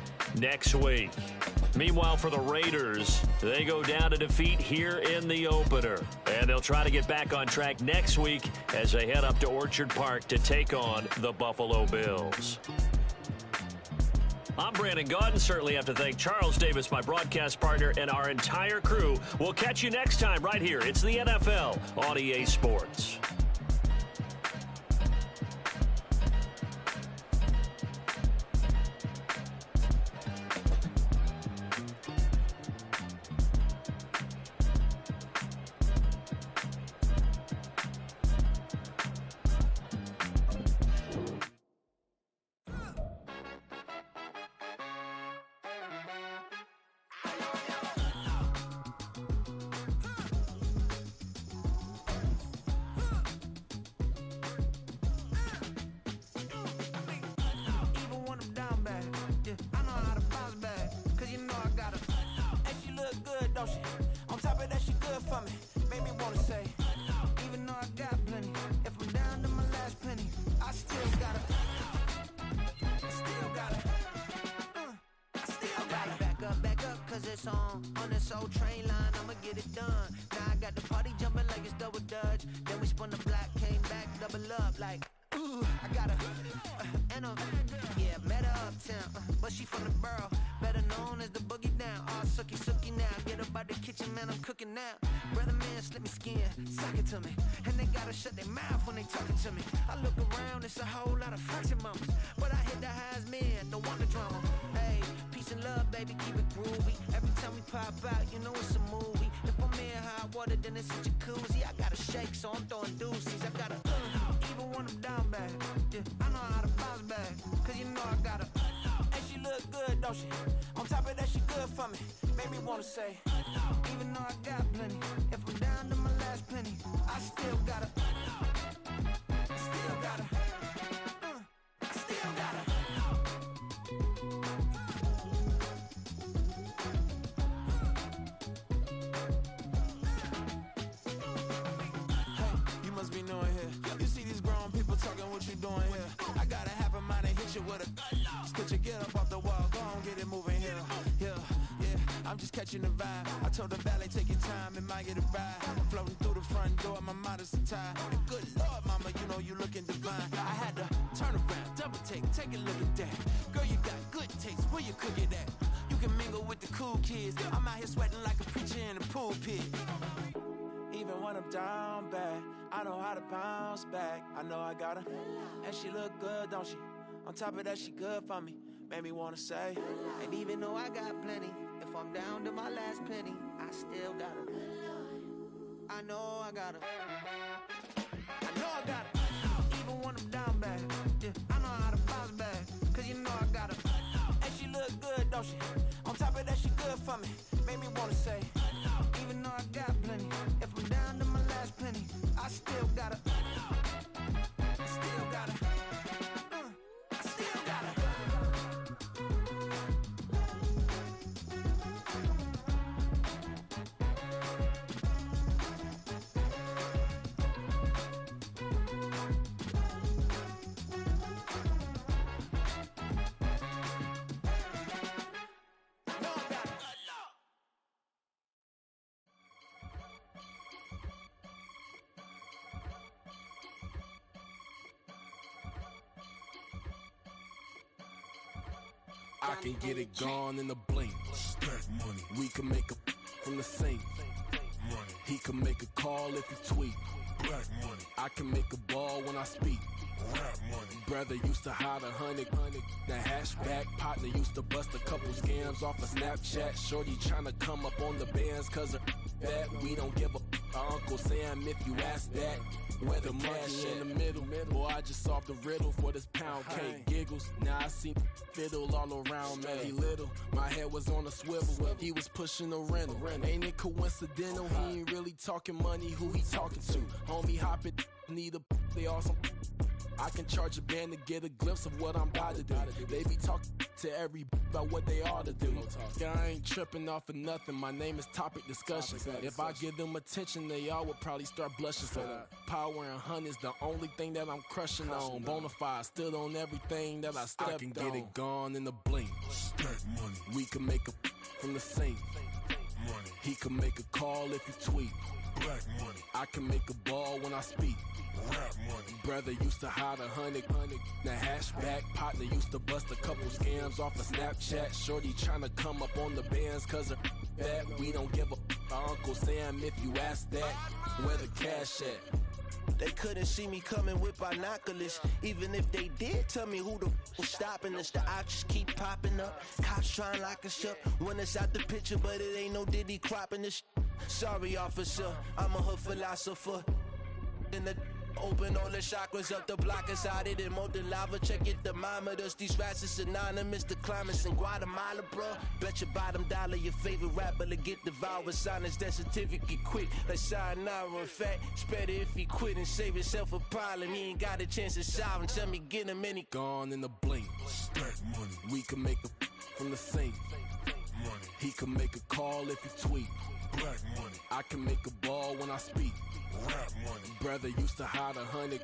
next week. Meanwhile, for the Raiders, they go down to defeat here in the opener. And they'll try to get back on track next week as they head up to Orchard Park to take on the Buffalo Bills. I'm Brandon Gaudin. Certainly have to thank Charles Davis, my broadcast partner, and our entire crew. We'll catch you next time right here. It's the NFL on EA Sports. On this old train line, I'ma get it done. Now I got the party jumping like it's double dutch. Then we spun the block, came back, double up like, ooh, I got her. And yeah, met her uptown, but she from the borough. Better known as the boogie down. All sookie now. Get up out the kitchen, man, I'm cooking now. Brother man, slip me skin, suck it to me. And they gotta shut their mouth when they talking to me. I look around, it's a whole lot of fraction mamas. But I hit the highs, man, don't want the drama. Hey, peace and love, baby, keep it groovy. Every time we pop out, you know it's a movie. If I'm in hot water, then it's a jacuzzi. I gotta shake, so I'm throwing deuces. I gotta, even when I'm down bad. Yeah, I know how to bounce back, cause you know I gotta. And she look good, don't she? On top of that, she good for me. Made me wanna say, even though I got plenty, if I'm down to my last penny, I still gotta. I still gotta. I still gotta. with a just put your get up off the wall, go on, get it moving here. Yeah, I'm just catching the vibe. I told the valet, take your time, it might get a ride. Floating through the front door, my mind is tied. And good Lord, mama, you know you looking divine. I had to turn around, double take a look at that. Girl, you got good taste, where you cook it at? You can mingle with the cool kids. I'm out here sweating like a preacher in a pulpit. Even when I'm down bad, I know how to bounce back. I know I got her, and she look good, don't she? On top of that, she good for me. Made me wanna say, and even though I got plenty, if I'm down to my last penny, I still got her. I know I got her. I know I got her. Even when I'm down bad, yeah, I know how to bounce back. Cause you know I got her. And she look good, don't she? On top of that, she good for me. Made me wanna say, even though I got plenty, if I'm down to my last penny, I still got her. I still got her. I still got her. I can get it gone in a blink. Stack money. We can make a from the sink. Money. He can make a call if he tweet. Black money. I can make a ball when I speak. Rap money. Brother used to hide 100. The hashback partner used to bust a couple scams off of Snapchat. Shorty tryna come up on the bands cause of that. We don't give a Uncle Sam if you ask that. Where the monkey in the middle. Boy, I just solved the riddle for this pound cake. Giggles, now I see fiddle all around me. He little, my head was on a swivel. He was pushing a rental. Ain't it coincidental? He ain't really talking money, who he talking to? Homie hopping, need a they awesome. I can charge a band to get a glimpse of what I'm about to do. They be talking to every about what they ought to do. Yeah, I ain't tripping off of nothing. My name is Topic Discussion. If I give them attention, they all would probably start blushing. So power and hunt is the only thing that I'm crushing on. Bonafide, still on everything that I stepped on. I can get it gone in a blink. Stack money. We can make a from the sink. Money. He can make a call if he tweet. Black money. I can make a ball when I speak. Rap money. Brother used to hide 100. The hashback partner used to bust a couple scams off of Snapchat. Shorty tryna come up on the bands cause of that. We don't give a Uncle Sam if you ask that. Where the cash at? They couldn't see me coming with binoculars. Even if they did, tell me who the was stopping us. The options keep popping up. Cops trying to lock us up. When it's out the picture, but it ain't no Diddy cropping this. Sorry, officer, I'm a hood philosopher. In the open all the chakras up the block inside it and molten lava. Check it, thermometers. These rats is synonymous. The climates in Guatemala, bro. Bet your bottom dollar your favorite rapper to get devoured. Sign his death certificate quick. Like sayonara. In fact, it's better if he quit and save himself a problem. He ain't got a chance to solve him. Tell me, get him any. Gone in a blink. Stack money. We can make a from the sink. Money. He can make a call if he tweet. Black money. I can make a ball when I speak. Rap money. Brother used to hide 100.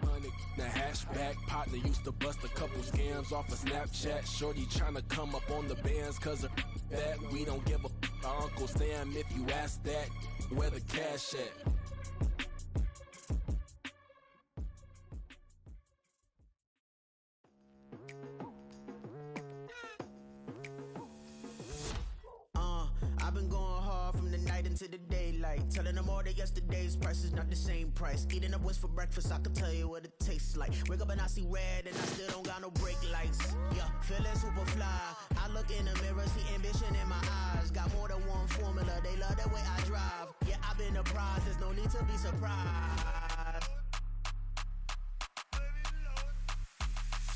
The hashback partner used to bust a couple scams off of Snapchat. Shorty tryna come up on the bands cause of that. We don't give a Uncle Sam if you ask that. Where the cash at? I've been going hard from the night into the daylight. Telling them all that yesterday's price is not the same price. Eating up what's for breakfast, I can tell you what it tastes like. Wake up and I see red and I still don't got no brake lights. Yeah, feeling super fly. I look in the mirror, see ambition in my eyes. Got more than one formula, they love the way I drive. Yeah, I've been apprised, there's no need to be surprised.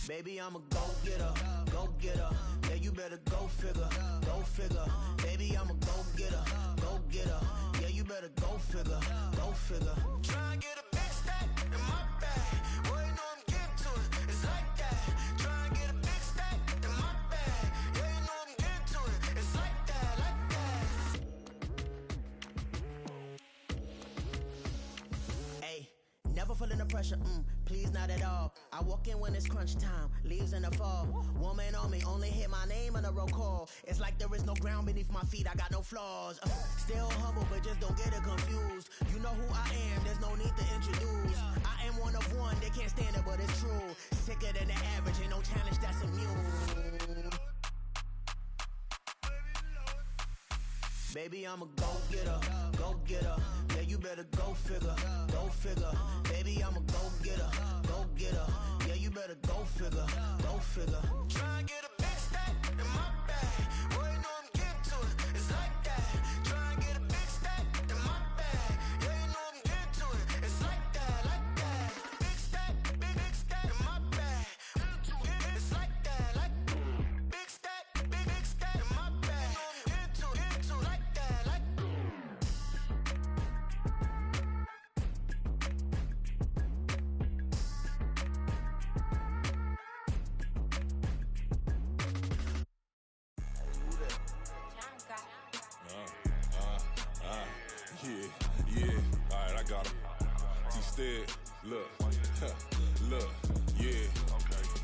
Baby, I'm a go-getter, go-getter. Yeah, you better go figure, go figure. Baby, I'm a go-getter, go-getter. Yeah, you better go figure, go figure. Try and get a big stack in my bag. Boy, you know I'm getting to it, it's like that. Try and get a big stack in my bag. Yeah, you know I'm getting to it, it's like that, like that. Hey, never fell in under pressure, please not at all. I walk in when it's crunch time, leaves in the fall. Woman on me, only hit my name on the roll call. It's like there is no ground beneath my feet, I got no flaws. Still humble, but just don't get it confused. You know who I am, there's no need to introduce. I am one of one, they can't stand it, but it's true. Sicker than the average, ain't no challenge that's immune. Baby, I'm a go-getter, go-getter. Yeah, you better go figure, go figure. Baby, I'm a go-getter, go-getter. Yeah, you better go figure, go figure. Try and get a big stack in my bag. Boy, you know I'm getting to it, it's like that. Try and get a big stack in my bag. Yeah, you know I'm getting to it, it's like that, like that. Big stack in my bag. It's like that, like big stack in my bag. You know I'm getting to it, like that, like. Yeah, alright, I got him. T-Stead, look, look, yeah.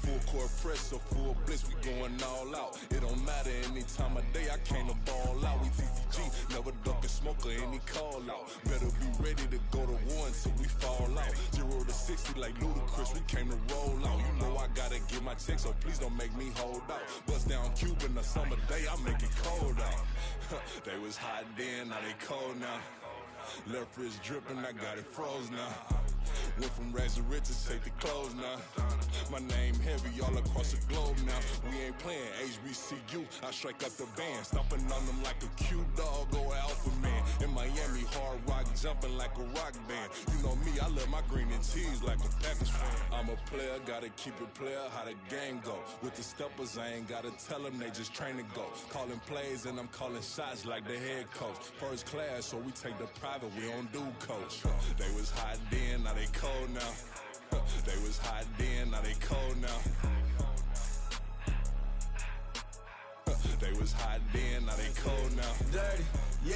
Full court press, so full blitz, we going all out. It don't matter any time of day, I came to ball out. We TCG, never duck a smoker, any call out. Better be ready to go to war until we fall out. 0 to 60 like Ludacris, we came to roll out. You know I gotta get my check, so please don't make me hold out. Bust down Cuban, a summer day, I make it cold out. They was hot then, now they cold now. Left wrist dripping, I got it froze now. Went from rags to riches, take the clothes now. My name heavy all across the globe now. We ain't playing HBCU, I strike up the band. Stomping on them like a cute dog or alpha man. In Miami, hard rock jumping like a rock band. You know me, I love my green and cheese like a Packers fan. I'm a player, gotta keep it player, how the game go. With the steppers, I ain't gotta tell them, they just train to go. Calling plays and I'm calling shots like the head coach. First class, so we take the private, we don't do coach. They was hot then, now they cold now. They was hot then, now they cold now. They was hot then, now they cold now. Dirty, yeah,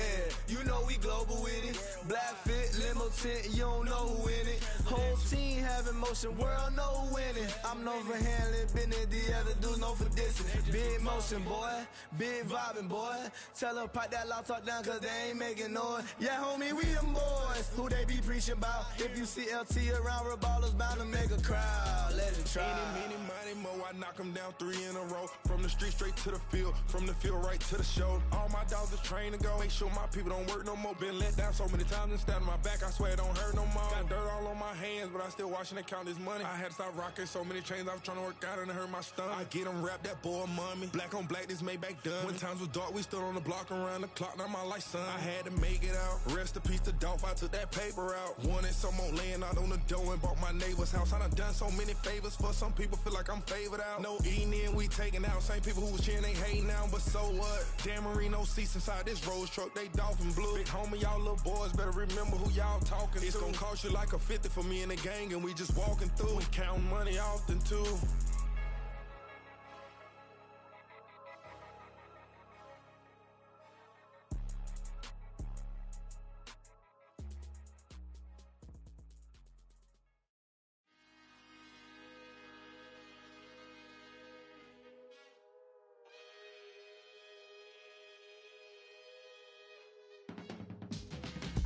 you know we global with it. Black fit, limo tint, you don't know who in it. Whole team having motion, world know who winning. I'm known for handling business, the other dudes known for dissing. Big motion, boy, big vibing, boy. Tell them pipe that loud talk down, cause they ain't making noise. Yeah, homie, we them boys, who they be preaching about. If you see LT around, Reballo's bound to make a crowd. Let it try. Any, money, mo, I knock them down 3 in a row. From the street straight to the field, from the field right to the show. All my dogs are trained to go. Make sure my people don't work no more. Been let down so many times and stabbed my back. I swear it don't hurt no more. Got dirt all on my hands, but I still watching and count this money. I had to stop rocking so many chains. I was trying to work out and it hurt my stomach. I get them wrapped, that boy mommy. Black on black, this Maybach done. When times was dark, we stood on the block around the clock. Now my life, son. I had to make it out. Rest in peace to Dolph. I took that paper out. Wanted some more laying out on the dough and bought my neighbor's house. I done so many favors for some people. Feel like I'm favored out. No eating in, we taking out. Same people who was cheering, they hating now, but so what? Dan Marino seats inside this Rolls truck, they dolphin blue. Big homie, y'all little boys better remember who y'all talking to. It's gonna cost you like a 50 for me and the gang, and we just walking through. We counting money often too.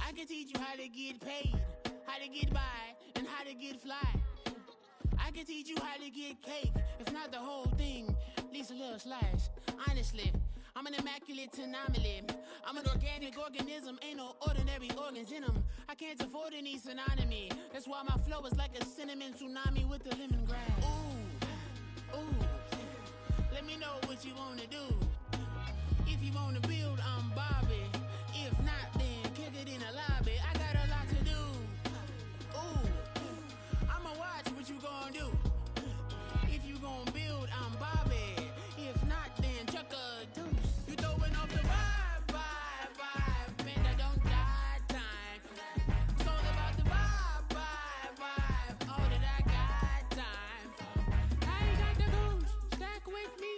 I can teach you how to get paid, how to get by, and how to get fly. I can teach you how to get cake, if not the whole thing, at least a little slice. Honestly, I'm an immaculate anomaly. I'm an organic organism, ain't no ordinary organs in them. I can't afford any synonymy. That's why my flow is like a cinnamon tsunami with the lemongrass. Ooh, ooh, let me know what you wanna do. If you wanna build, I'm Bobby. If not, then kick it in the lobby. I got a lot to do. Ooh, I'ma watch what you gon' do. If you gon' build, I'm Bobby. If not, then chuck a deuce. You throwing off the vibe, man, I don't die time. It's all about the vibe, all that I got time. I ain't got the goose, stack with me.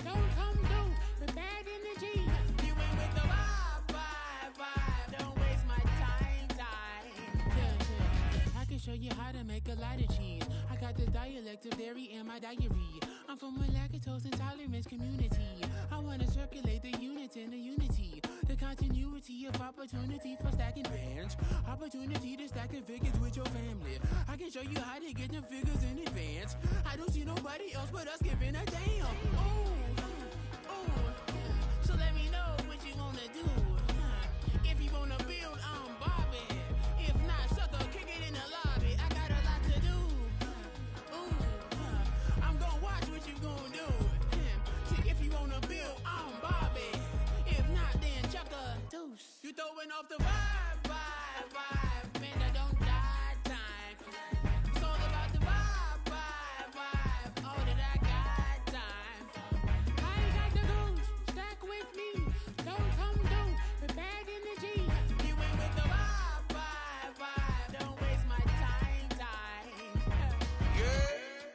Don't come through with bad energy. You ain't with the vibe, don't waste my time. Yeah, I can show you how to make a lot of cheese. I got the dialect of dairy in my diary. I'm from a lactose intolerance community. I wanna circulate the units and the unity, the continuity of opportunity for stacking bands, opportunity to stack the figures with your family. I can show you how to get the figures in advance. I don't see nobody else but us giving a damn. So let me know what you wanna do. If you wanna build, I'm Bobby. If not, sucker, kick it in the lobby. I got a lot to do. I'm gonna watch what you gonna do. See, if you wanna build, I'm Bobby. If not, then chuck a deuce. You throwing off the vibe. Man, I don't die time. It's all about the vibe. All that I got time. I ain't got the goose. Stack with me. Don't come through. Prepare energy. You ain't with the vibe. Don't waste my time. Yeah.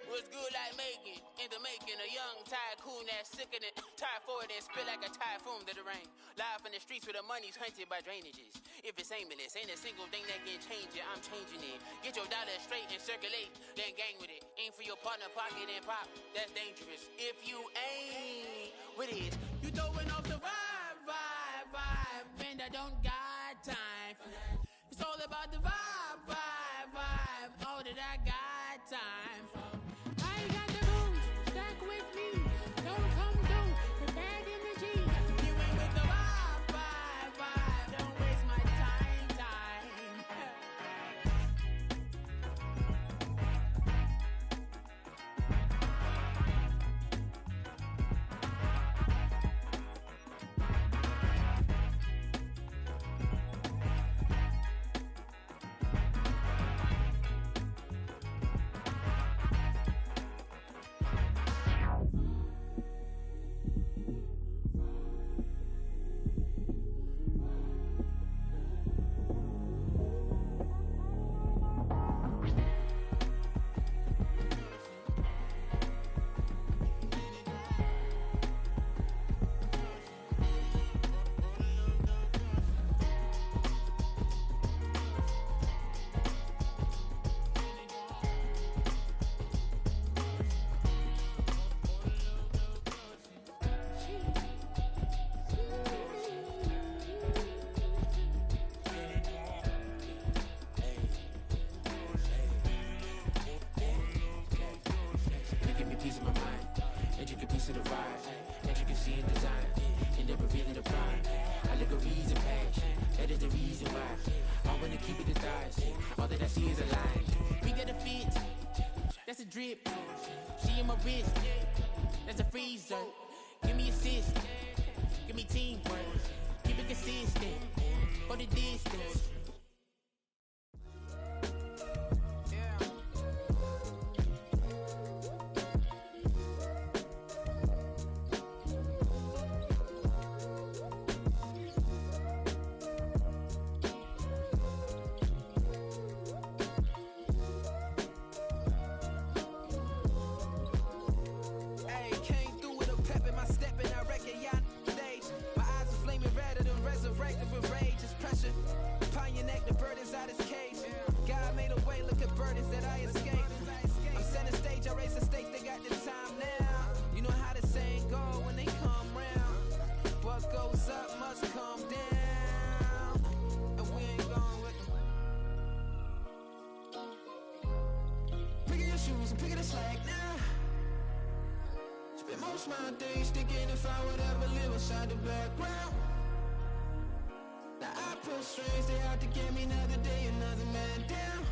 What's good like making? In the making, a young tycoon that's sickening. Tire forward and spit like a typhoon to the rain. Live in the streets where the money's hunted by drainages. If it's aimless, ain't a single thing that can change it. I'm changing it. Get your dollar straight and circulate, then gang with it. Aim for your partner pocket and pop. That's dangerous. If you ain't with it, you throwing off the vibe. Man, I don't got time for that. It's all about the vibe. All that I got time for. I ain't got the booze. Stack with me. Don't come through. Prepared energy. You ain't with the vibe. Don't waste my time. That's a drip. She in my wrist. That's a freezer. Give me assist. Give me teamwork. Keep it consistent. For the distance. Most my days thinking if I would ever live inside the background. Now I pull strings, they out to get me another day, another man down.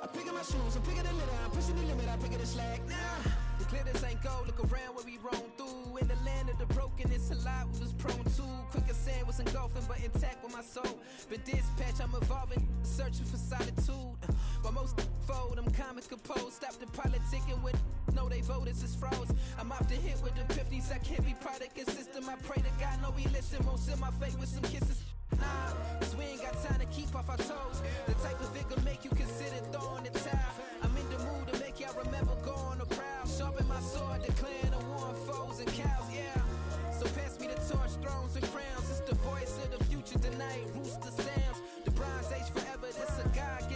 I'm picking my shoes, I'm picking the litter, I'm pushing the limit, I'm picking the slack now. The glitters ain't gold, look around where we roam through. In the land of the broken, it's a lot we was prone to. Quicker sand was engulfing, but intact with my soul. Been dispatched, I'm evolving, searching for solitude. While most fold, I'm comic composed. Stop the politicking with know they voters is froze. I'm off the hit with the 50s, I can't be product and system. I pray to God, no we listen, won't send my fate with some kisses. Nah, cause we ain't got time to keep off our toes. The type of vigor make you consider throwing the towel. I'm in the mood to make y'all remember going to proud. Sharpen my sword, declaring the war on foes and cows, yeah. So pass me the torch, thrones and crowns. It's the voice of the future tonight, rooster sounds. The bronze age forever, this a God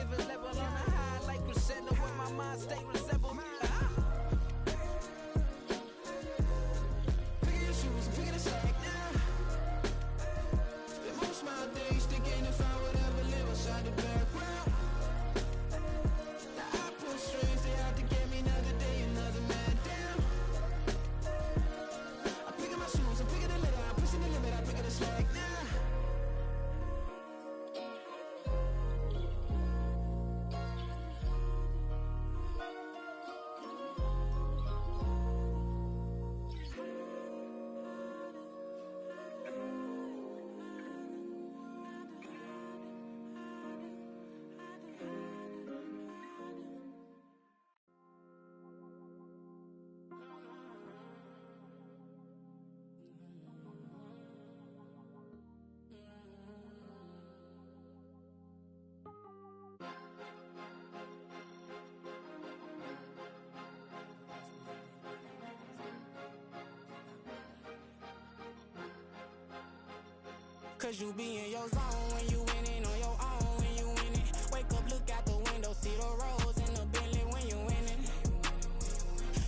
Cause you be in your zone when you winning on your own when you winning. Wake up, look out the window, see the rose in the Bentley when you winning.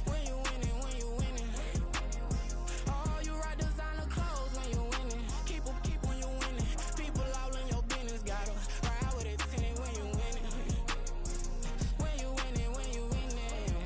When you winning, when you winning. Oh, you rock designer clothes when you winning. Keep when you winning. People all in your business, gotta ride with it tinted when you winning. When you winning, when you winning.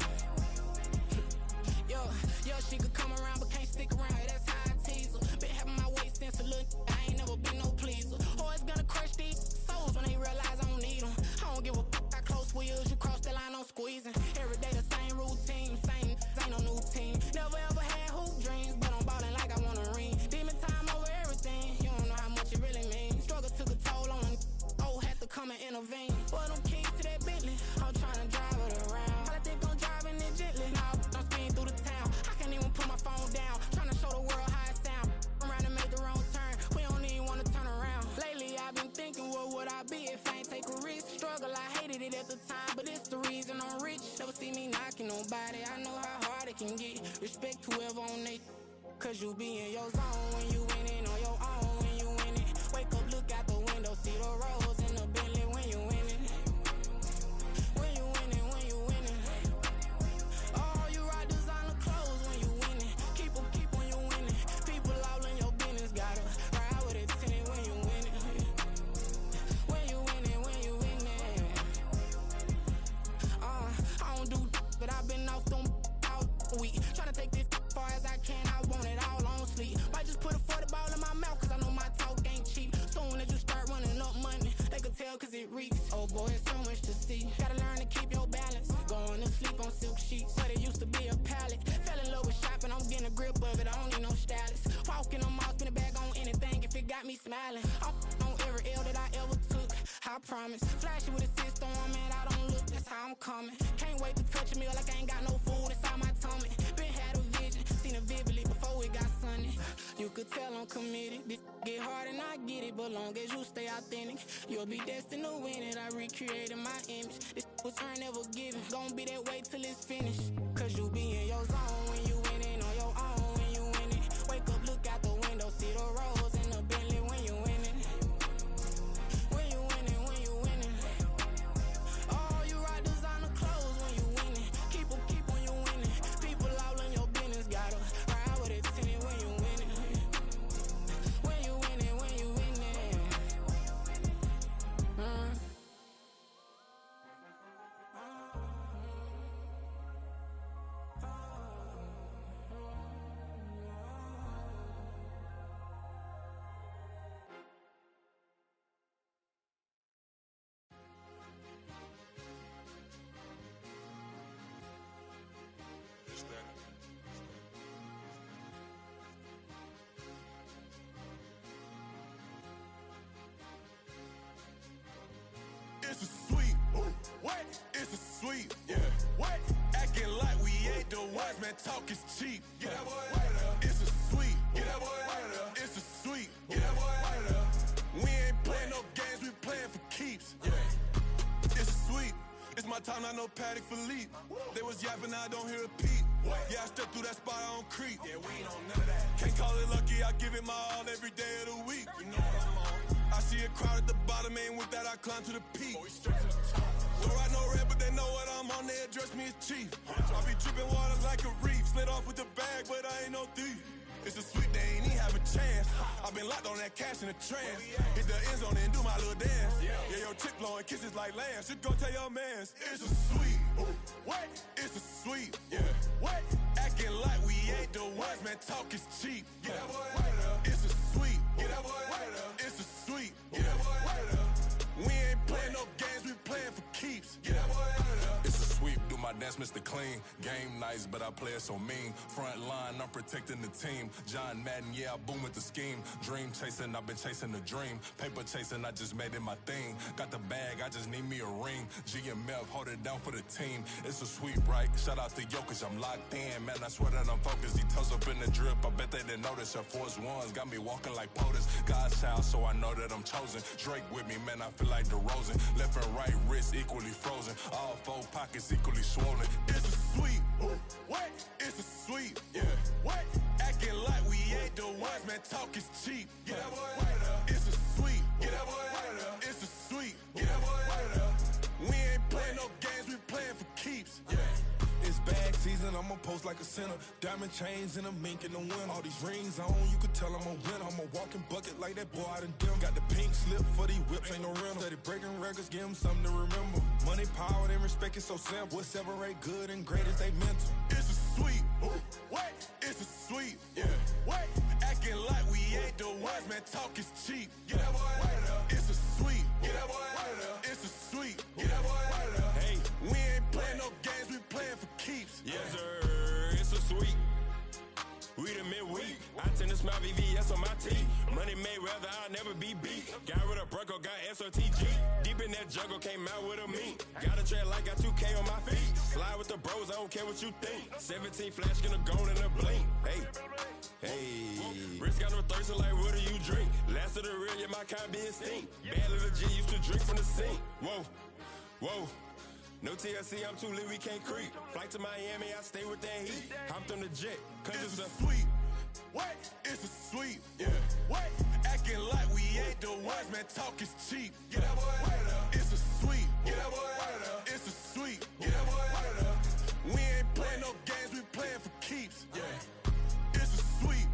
Yo, she could come around but can't stick around. That's how I tease her. Been having my waist since a little. I ain't never been no pleaser. Always gonna crush these souls when they realize I don't need them. I don't give a how close we is. You cross the line, I'm squeezing. Every day the same routine, same ain't no new team. Never ever had hoop dreams, but I'm ballin' like I want a ring. Demon time over everything. You don't know how much it really means. Struggle took a toll on them. Oh, had to come and intervene. Well, them keys to that Bentley, I'm tryna drive it around. I think I'm driving it gently. Now I'm speeding through the town. I can't even put my phone down. Tryna show the world how it sound. Around and make the wrong turn. We don't even wanna turn around. Lately I've been thinking, what would I be if I ain't take a risk? Struggle, I hated it at the time, but it's the reason I'm rich. Never see me knocking nobody. I know how hard it can get. Respect whoever on they. Cause you be in your zone when you winning on your own when you winning. Wake up, look out the window, see the rose in the Bentley when you winning. When you winning, when you winning. Oh, you rock designer clothes when you winning. Keep when you winning. People all in your business, gotta ride with it tinted when you winning. When you winning, when you winning. I don't do but I've been off them all week. Tryna take this far as I can, I want it all on sleep. Might just put a 40 ball in my mouth, cause I know my talk ain't cheap. Soon as you start running up money, they could tell cause it reeks. Oh boy, it's so much to see. Gotta learn to keep your balance. Going to sleep on silk sheets, but it used to be a pallet. Fell in love with shopping, I'm getting a grip of it, I don't need no stylist. Walking on mall, spin a bag on anything if it got me smiling. I'm on every L that I ever took, I promise. Flashy with a system on, man, I don't look, that's how I'm coming. Can't wait to touch a meal like I ain't got no food inside my tummy. Been had a vision, seen it vividly before it got sunny. You could tell I'm committed. This get hard and I get it, but long as you stay authentic, you'll be destined to win it. I recreated my image. This was turn never given. Gonna be that way till it's finished. Cause you be in your zone when you winning on your own when you winning. Wake up, look out the window, see the rose in the Bentley when you winning. When you winning, when you winning. Oh, you rock designer clothes when you winning. Keep when you winning. People all in your business, gotta ride with it tinted when you winning. When you winning, when you winning. It's a sweep. What? It's a sweep. Yeah. What? Acting like we ain't the ones, man. Talk is cheap. Get that boy out of there. It's a sweep. Get that boy out of there. It's a sweep. Get that boy out of there. We ain't playing no games, we playing for keeps. Yeah. It's a sweep. It's my time, not no Paddock Philippe. They was yapping, I don't hear a peep. Yeah, I step through that spot, I don't creep. Yeah, we ain't on none of that. Can't call it lucky, I give it my all every day of the week. You know what I'm on. I see a crowd at the bottom, and with that I climb to the peak. Don't ride no red, but they know what I'm on, they address me as chief. I be dripping water like a reef, slid off with the bag, but I ain't no thief. It's a sweep, they ain't even have a chance. I've been locked on that cash in a trance. Hit the end zone and do my little dance. Yeah, your chick blowing kisses like lambs. Just go tell your mans. It's a sweep. What? It's a sweep. Yeah. What? Acting like we ain't the ones, man. Talk is cheap. Get that boy out of there. It's a sweep. Get that boy out of there. It's a sweep. Get that boy out of there. We ain't playing no games, we playing for keeps. Get that boy out of there. It's a sweep, do my dance, Mr. Clean. Game nice, but I play it so mean. Front line, I'm protecting the team. John Madden, yeah, I boom with the scheme. Dream chasing, I've been chasing the dream. Paper chasing, I just made it my thing. Got the bag, I just need me a ring. GMF, hold it down for the team. It's a sweep, right? Shout out to Jokic, I'm locked in. Man, I swear that I'm focused. He toes up in the drip, I bet they didn't notice. Air Force Ones got me walking like POTUS. God's child, so I know that I'm chosen. Drake with me, man, I feel like DeRozan. Left and right wrist equally frozen. All four pockets equally swollen. It's a sweep. What? It's a sweep. Yeah. What? Acting like we ain't the ones, man. Talk is cheap. Get that boy out of there. It's and I'ma post like a sinner. Diamond chains and a mink in the wind. All these rings on, you could tell I'm a winner. I'm a walking bucket like that boy out in Denver. Got the pink slip for these whips, ain't no rental. Steady breaking records, give them something to remember. Money, power, and respect is so simple. What separate good and great is they mental. It's a sweet, what? It's a sweet, yeah. What? Acting like we ain't the ones, man, talk is cheap. Get that boy out of there. It's a sweet, get that boy out of there. It's a sweet, get that boy out of there. Hey, we ain't playing no games, we playing for keeps. Yes, sir, it's a sweet. We the midweek. I tend to smile VVS on my teeth. Money made rather I'll never be beat. Got rid of Bronco, got SOTG. Deep in that jungle, came out with a meat. Got a tread like got 2K on my feet. Slide with the bros, I don't care what you think. 17 flash, gonna go in a blink. Hey, hey. Wrist got no thirsting like what do you drink? Last of the real, yeah, my kind be extinct. Bad little G used to drink from the sink. Whoa, whoa. No TLC, I'm too lit, we can't creep. Flight to Miami, I stay with that heat. Hopped on the jet, cause it's a sweet. What? It's a sweet. Yeah. What? Acting like we ain't the ones, man, talk is cheap. Get that boy out of there. It's a sweet. Get that boy out of there. It's a sweet. Get that boy out of there. We ain't playing no games, we playing for keeps. Yeah. It's a sweet.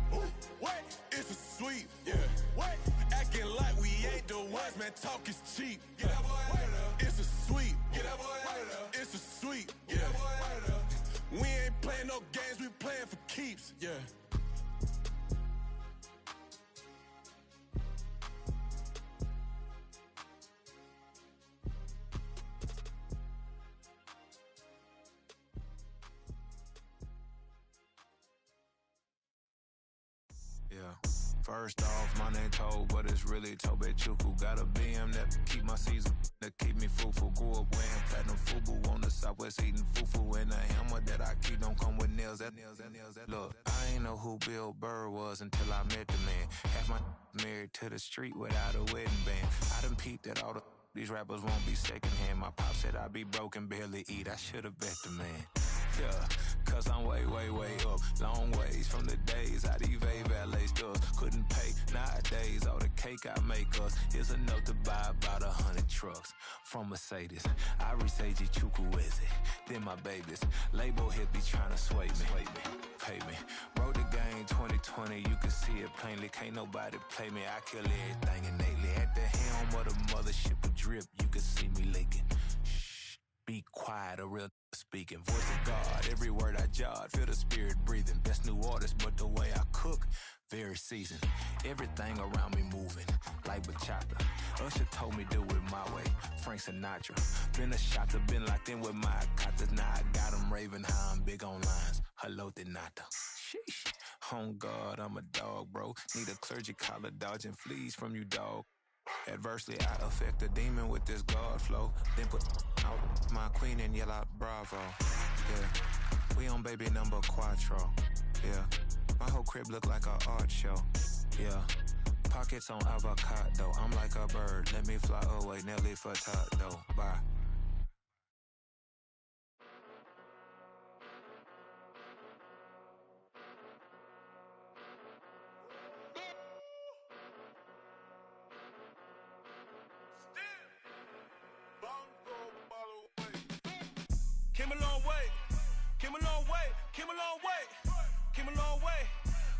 What? It's a sweet. Yeah. What? Acting like we ain't the ones, man, talk is cheap. Get that boy out of there. It's a sweet. Get that boy out of there. It's a sweet. Yeah. Get that boy out of there. We ain't playing no games, we playing for keeps. Yeah. Yeah. First off, my name Toad, but it's really Tobe Chuku. Got a BM that keep my season, that keep me fufu. Grew up wearing platinum fubu on the Southwest eating fufu. And a hammer that I keep don't come with nails. Look, I ain't know who Bill Burr was until I met the man. Half my married to the street without a wedding band. I done peeped at all these rappers won't be secondhand. My pop said I'd be broken, barely eat. I should've bet the man. Yeah, cause I'm way, way, way up. Long ways from the days I evade valet stores. Couldn't pay nowadays. All the cake I make us is enough to buy about 100 trucks from Mercedes. I resage Chukwueze, then my babies. Label hit be trying to sway me. Pay me. Wrote the game 2020, you can see it plainly. Can't nobody play me. I kill everything innately. At the helm of the mothership of drip, you can see me leaking. Shh, be quiet, a real speaking. Voice of God, every word I jot, feel the spirit breathing. Best new artist, but the way I cook, very seasoned. Everything around me moving, like bachata. Usher told me do it my way, Frank Sinatra. Been a shotter, been locked in with my katas. Now I got them raving how I'm big on lines. Hello, Denata. Sheesh. On God, I'm a dog, bro. Need a clergy collar, dodging fleas from you, dog. Adversely, I affect the demon with this God flow. Then put out my queen and yell out bravo. Yeah, we on baby number quattro. Yeah, my whole crib look like an art show. Yeah, pockets on avocado. I'm like a bird. Let me fly away, Nelly Furtado. Bye. Came a long way, came a long way, came a long way, came a long way.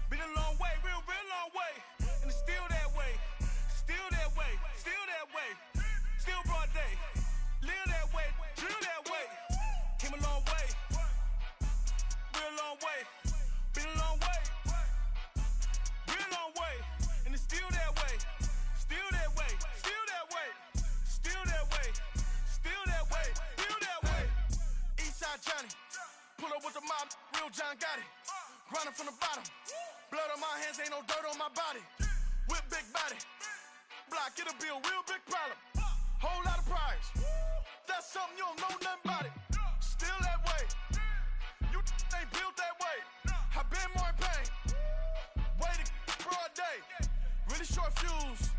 Been a long way, real long way. And it's still that way, still that way, still that way. Still broad day, live that way, drill that way. Came a long way, real long way. Been a long way, real long way. And it's still that way, still that way, still that way, still that way, still that way, still that way. Eastside Johnny, pull up with the mob, real John got it. Grinding from the bottom, blood on my hands, ain't no dirt on my body. Whip big body, block, it'll be a real big problem. Whole lot of priors, that's something you don't know nothing about it. Still that way, you ain't built that way. I been more in pain, way to broad day. Really short fuse,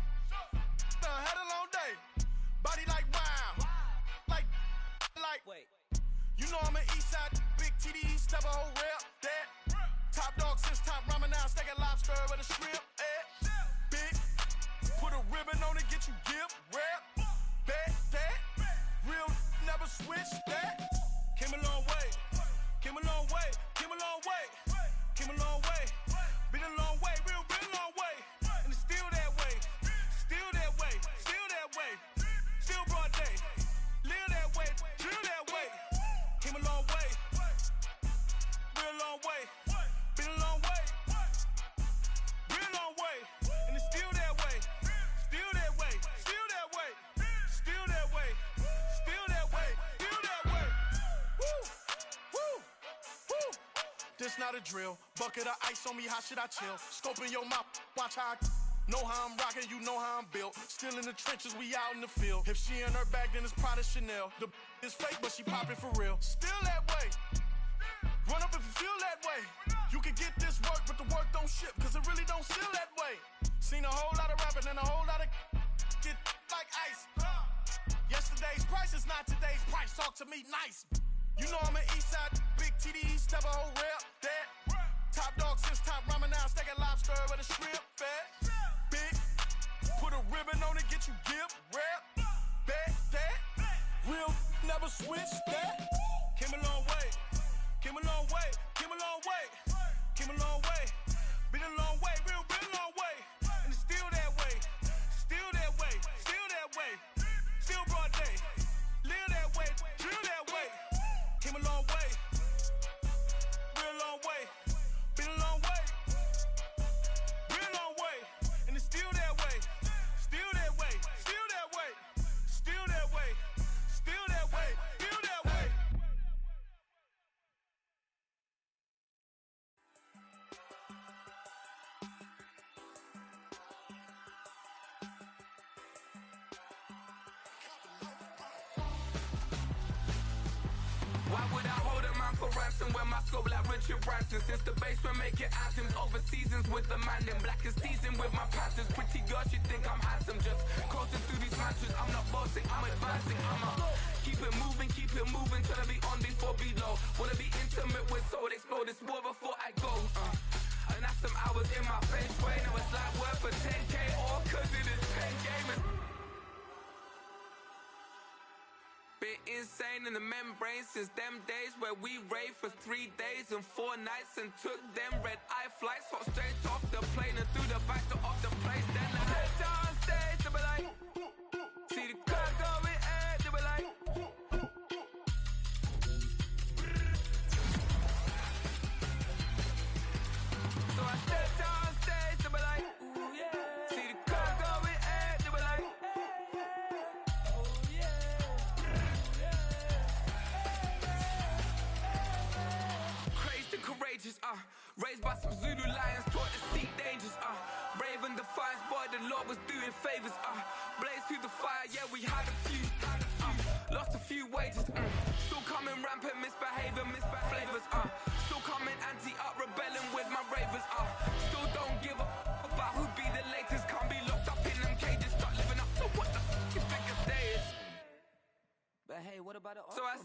had a long day. Body like wow, like. Wait. You know I'm an Eastside, big TDE, step a whole rep, that. Top dog since top ramen now, steak and lobster with a shrimp, big, put a ribbon on it, get you gift, rep, bet, that. Real never switch that. Came a long way, Came a long way, came a long way, came a long way. Been a long way, real long way. And it's still that way, still that way, still that way. Still broad day, live that way, drill that way. Came a long way, real long way. Been a long way, real long way. And it's still that way, still that way, still that way, still that way, still that way, still that way. Woo, woo, woo. This not a drill. Bucket of ice on me, how should I chill? Scoping your mouth, watch how I know how I'm rocking, you know how I'm built. Still in the trenches, we out in the field. If she in her bag, then it's Prada Chanel. The is fake, but she popping for real. Still that way. Run up if you feel that way. You can get this work, but the work don't ship, cause it really don't feel that way. Seen a whole lot of rapping and a whole lot of get like ice. Yesterday's price is not today's price. Talk to me nice. You know I'm an Eastside, big TDE, step a whole rep, that. Top dog since top ramen now, steak a lobster with a shrimp, fat. Big, put a ribbon on it, get you give, rep, that. Real, never switch, that. Came a long way, came a long way, came a long way, came a long way. Been a long way, real long way. And it's still that way, still that way, still that way. Still broad day, live that way, drill that way. Came a long way, real long way. Been a long way, real long way. And it's still that way, still that way, still that way, still that way, still that way, still that way. Why would I hold a man for ransom when my scope like Richard Branson? Since the basement making anthems over seasons with the man in black is teasing with my patterns. Pretty girl, she think I'm handsome. Just coasting through these mantras. I'm not bossing, I'm advancing. I'ma keep it moving till I be on before below. Wanna be intimate with soul, explore this war before I go. And that's some hours in my face way. Now it's like work for 10K all cause it is 10 gamers. Been insane in the membrane since them days where we raved for 3 days and 4 nights and took them red-eye flights, hot straight off the plane and through the back door of the place. Then I head down stage, they be like, see the crowd going air, they be like, so I step down stage, they be like, ooh yeah, see the crowd going air, they be like, courageous, raised by some Zulu lions, taught to seek dangers, brave and defiant, boy, the Lord was doing favors, blaze through the fire, yeah, we had a few, lost a few wages, still coming rampant, misbehaving, flavors, still coming anti-up, rebelling with my ravers, still don't give a about who be the latest, can't be locked up in them cages, start living up to what the biggest day is. But hey, what about the so I